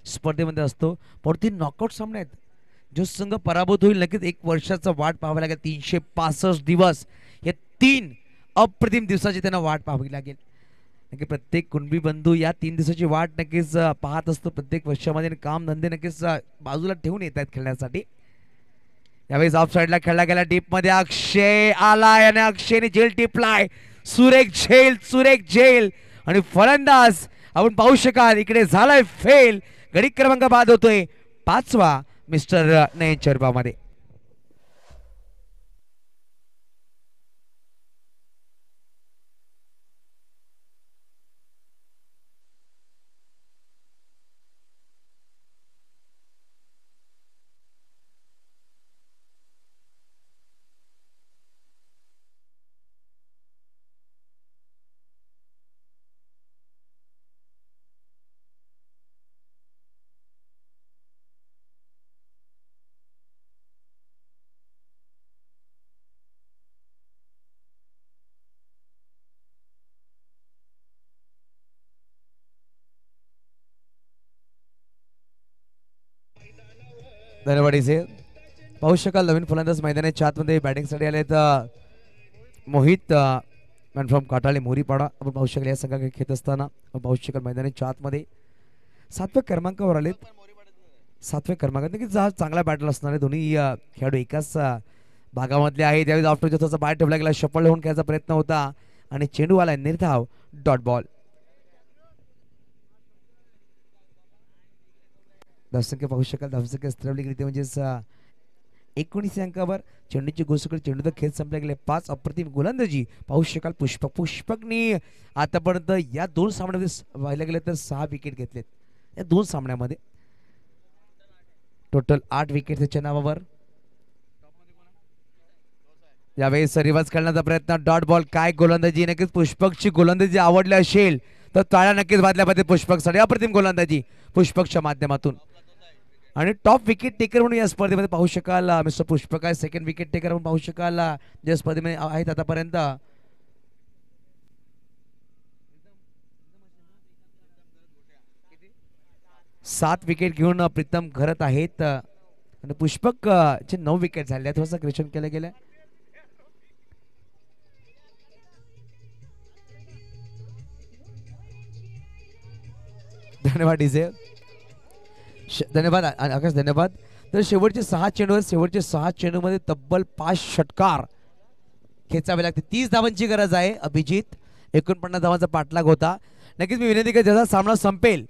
स्पर्धेमध्ये असतो. परंतु नॉकआउट सामने आहेत. जो संघ पराभूत होईल नक्कीच 1 वर्षाचा वाट पाहावी लागेल. 365 दिवस हे 3 अप्रतिम दिवसाची त्यांना वाट पाहावी लागेल. नक्की प्रत्येक कुणबी बंधू या 3 दिवसाची वाट नक्कीच पाहत असतो. प्रत्येक वर्षामध्ये काम धंदे नक्कीच बाजूला ठेवून येत आहेत खेळण्यासाठी. यावेळेस ऑफ साईडला खेळला गेला. डीप मध्ये अक्षय आलाय आणि अक्षयने झेल टिपलाय. सुरेख झेल आणि फलंदाज आपण पाहू शकाल इकडे झालाय फेल. गडी क्रमांक बाद होतोय 5वा मिस्टर नयन चरबामध्ये. धन्यवाद इसे. पाहू शकाल नवीन फलंदाज मैदानाच्या आतमध्ये बॅटिंगसाठी आलेत मोहित मॅन फ्रॉम काटाळे मोरीपाडा. आपण पाहू शकाल या संघाकडे खेळत असताना पाहू शकाल मैदानाच्या आतमध्ये 7व्या क्रमांकावर आलेत. 7व्या क्रमांकात नक्कीच हा चांगला बॅटल असणार आहे. दोन्ही खेळाडू एकाच भागामधले आहेत. त्यावेळी आफ्टर जथाचा बाहेर ठेवला गेला, शफल होऊन खेळायचा प्रयत्न होता आणि चेंडू आला निर्धाव डॉट बॉल. धावसंख्या पाहू शकाल धावसंख्या स्थिरावली गेली ते म्हणजेच 19 अंकावर. चेंडूची गोष्ट चेंडू तर खेळ संपले गेले. 5 अप्रतिम गोलंदाजी पाहू शकाल पुष्पकनी आतापर्यंत या 2 सामन्यामध्ये पाहायला गेले तर 6 विकेट घेतलेत या 2 सामन्यामध्ये. टोटल 8 विकेट त्याच्या नावावर. यावेळेस रिव्हर्स करण्याचा प्रयत्न डॉट बॉल. काय गोलंदाजी, नक्कीच पुष्पकची गोलंदाजी आवडली असेल तर टाळ्या नक्कीच वाजल्या पाहिजे पुष्पकसाठी. अप्रतिम गोलंदाजी पुष्पकच्या माध्यमातून. आणि टॉप विकेट टेकर म्हणून या स्पर्धेमध्ये पाहू शकाल मिस्टर पुष्पक आहे. सेकंड विकेट टेकर म्हणून पाहू शकाल ज्या स्पर्धेमध्ये आहेत आतापर्यंत. सात विकेट घेऊन प्रीतम घरत आहेत आणि पुष्पक चे 9 विकेट झाले. थोडंसं क्रेशन केलं गेलं. धन्यवाद डीजे. धन्यवाद आकाश. धन्यवाद. तर शेवटचे 6 चेंडूमध्ये तब्बल 5 षटकार खेचावे लागते. 30 धावांची गरज आहे. अभिजित 49 धावांचा पाठलाग होता. नक्कीच मी विनंती करतो जसा सामना संपेल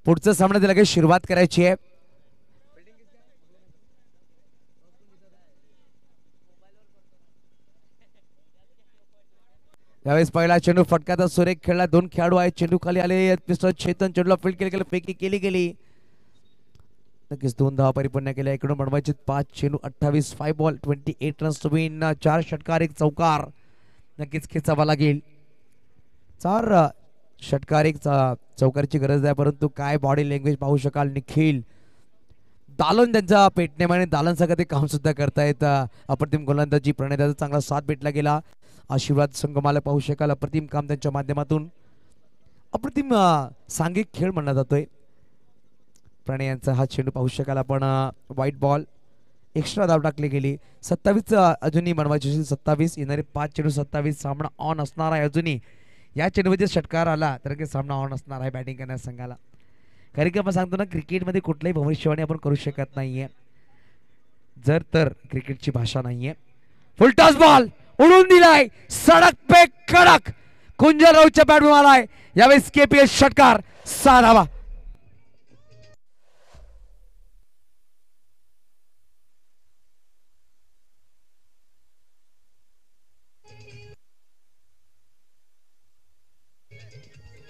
पुढचा सामना लगेच सुरुवात करायची आहे. यावेळेस पहिला चेंडू फटकाचा सुरेख खेळला. 2 खेळाडू आहेत. चेंडू खाली आले. मिस्टर चेतन चेंडूला फील्ड केले गेले. फेकी केली गेली. नक्कीच 2 धावा परिपूर्ण केल्या. इकडून बनवायचे 5 चेंडू 28 5 बॉल 28 रन्स टू विन. 4 षटकार 1 चौकार नक्कीच खेचावा लागेल. 4 षटकार 1 चौकारची गरज आहे. परंतु काय बॉडी लँग्वेज पाहू शकाल. निखिल दालन त्यांचा पेटण्यामुळे दालन सगळं ते काम सुद्धा करतायत. अप्रतिम गोलंदाजी प्रणयदाचा चांगला साथ भेटला गेला. आशीर्वाद संगमाला पाहू शकाल. अप्रतिम काम त्यांच्या माध्यमातून. अप्रतिम सांघिक खेळ म्हणला जातोय. प्रणय यांचा हा चेंडू पाहू शकाल आपण. White ball. एक्स्ट्रा धाव टाकली गेली. 27 अजूनही बनवायची असेल. 27 येणारे 5 चेंडू 27. सामना ऑन असणार आहे. अजूनही या चेंडूमध्ये षटकार आला तर सामना ऑन असणार आहे बॅटिंग करण्यास संघाला. कारण की आपण सांगतो ना क्रिकेटमध्ये कुठलाही भविष्यवाणी आपण करू शकत नाहीये जर तर क्रिकेटची भाषा नाहीये. फुलटॉस बॉल उडून दिलाय. सडक पे कडक कुंजल राऊतच्या बॅटमधून आलाय. यावेळेस केपीएस षटकार 6 धावा.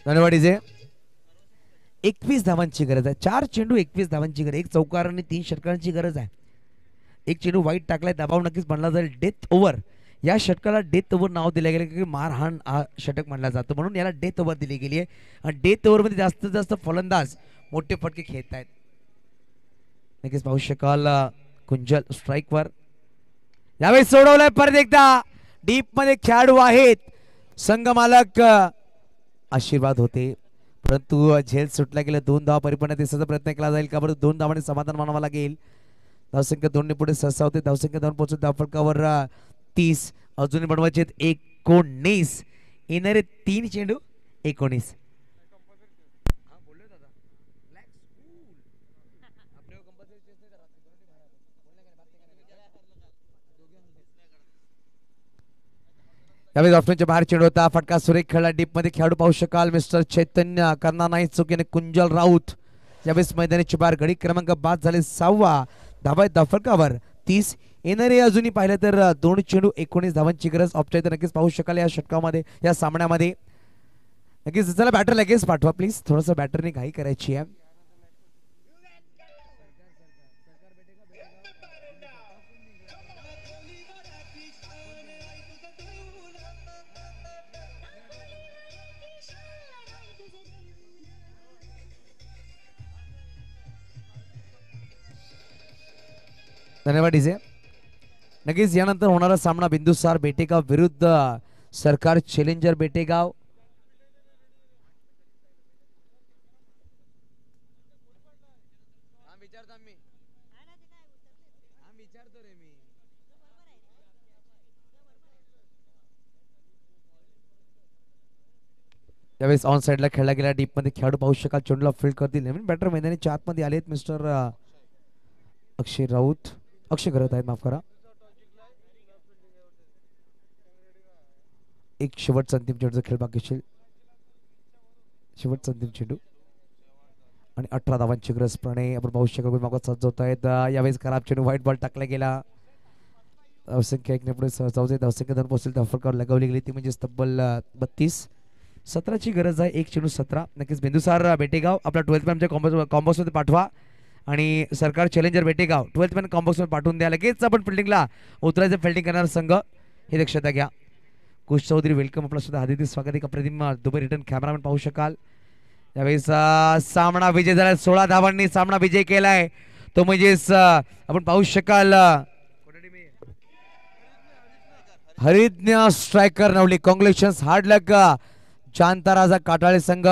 धन्यवाद इजे. 21 धावांची गरज आहे. 4 चेंडू 21 धावांची गरज. 1 चौकार आणि 3 षटकारांची गरज आहे. 1 चेंडू वाईट टाकलाय. दबाव नक्कीच बनला जाईल. Death over. या षटकाला डेथ ओव्हर नाव दिले गेले की मारहाण हा षटक मानला जातो म्हणून याला डेथ ओव्हर दिली गेली आहे. आणि डेथ ओव्हर मध्ये जास्तीत जास्त फलंदाज मोठे फटके खेळत आहेत. नक्कीच पाहू शकाल कुंजल स्ट्राईकवर. यावेळी सोडवलंय परत एकदा. डीप मध्ये खेळाडू आहेत. संघ मालक आशीर्वाद होते परंतु झेल सुटला गेला. 2 धावा परिपूर्ण दिसण्याचा प्रयत्न केला जाईल का बरं. 2 धावांनी समाधान मानावं लागेल. धावसंख्या 2 ने पुढे सहसा होते. धावसंख्या 2 पोहोचून धावफलकावर 30. अजूनही बनवायचे 19. येणारे 3 चेंडू 19. त्यावेळी ऑप्शनच्या बाहेर चेंडू होता. फटका सुरेख खेळला. डीप मध्ये खेळाडू पाहू शकाल. मिस्टर चैतन्य करणार नाही चुकीने. कुंजल राऊत यावेळेस मैदानाची बाहेर गडी क्रमांक 5 झाले 6वा धावा आहेत फलकावर 30. येणारे अजूनही पाहिलं तर 2 चेंडू 19 धावांची गरज ऑप्शन नक्कीच पाहू शकाल या षटकामध्ये या सामन्यामध्ये. नक्कीच चला बॅटर लगेच पाठवा प्लीज, थोडंसं बॅटरने घाई करायची आहे. धन्यवाद डीजे. नक्कीच यानंतर होणारा सामना बिंदुसार बेटेगाव विरुद्ध सरकार चॅलेंजर बेटेगाव. यावेळेस ऑन साइडला खेळला गेला डीप मध्ये खेळाडू पाहू शकाल चेंडूला फील्ड करतील. नवीन बॅटर मैदानाच्या आतमध्ये आलेत मिस्टर अक्षय राऊत, अक्षय करत आहेत माफ करा. एक शेवटचा अंतिम चेंडूचा खेळ बाकी असेल, शेवटचा अंतिम चेंडू आणि 18 धावांची गरज प्रणय आपण पाहू शकतो मागत सज्ज आहेत. यावेळेस खराब चेंडू व्हाईट बॉल टाकला गेला. धावसंख्या एक पुढे जाऊ दे, धावसंख्या धरून पोहोचेल धावफलकावर लगावली गेली ती म्हणजे तब्बल 32. 17ची गरज आहे, एक चेंडू 17. नक्कीच बिंदुसार बेटेगाव आपला 12th मॅन आमच्या कॉम्बॉक्समध्ये पाठवा आणि सरकार चॅलेंजर बेटेगाव 12th मॅन कॉम्बॉक्समध्ये पाठवून द्या. लगेच आपण फिल्डिंगला उतरायचं, फिल्डिंग करणारा संघ हे दक्षता घ्या. कुश चौधरी वेलकम, आपला सुद्धा हार्दिक स्वागत आहे. अप्रतिम दुबई रिटर्न कॅमेरामॅन पाहू शकाल. यावेळेस सामना विजय झाला, 16 धावांनी सामना विजय केलाय तो म्हणजेच आपण पाहू शकाल हरिज्ञ स्ट्रायकर नवली. कॉंग्रॅच्युलेशन्स, हार्ड लक शांताराजा काटाळे संघ.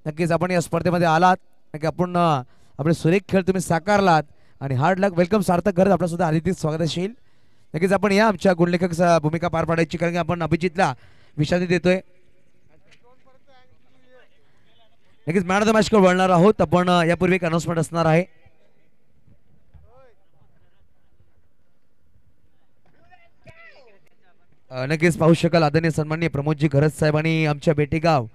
नक्कीच आपण या स्पर्धेमध्ये आलात, नक्की आपण आपले सुरेख खेळ तुम्ही साकारलात आणि हार्ड लक. वेलकम सार्थक करत आपला सुद्धा हार्दिक स्वागत असेल. नक्कीच आपण या आमच्या गुणलेखक भूमिका पार पाडायची, कारण की आपण अभिजितला विश्रांती देतोय. नक्कीच मॅन ऑफ द मॅच कडे वळणार आहोत आपण. यापूर्वी एक अनाउन्समेंट असणार आहे. नक्कीच पाहू शकाल आदरणीय सन्माननीय प्रमोदजी घरत साहेब आणि आमच्या बेटेगाव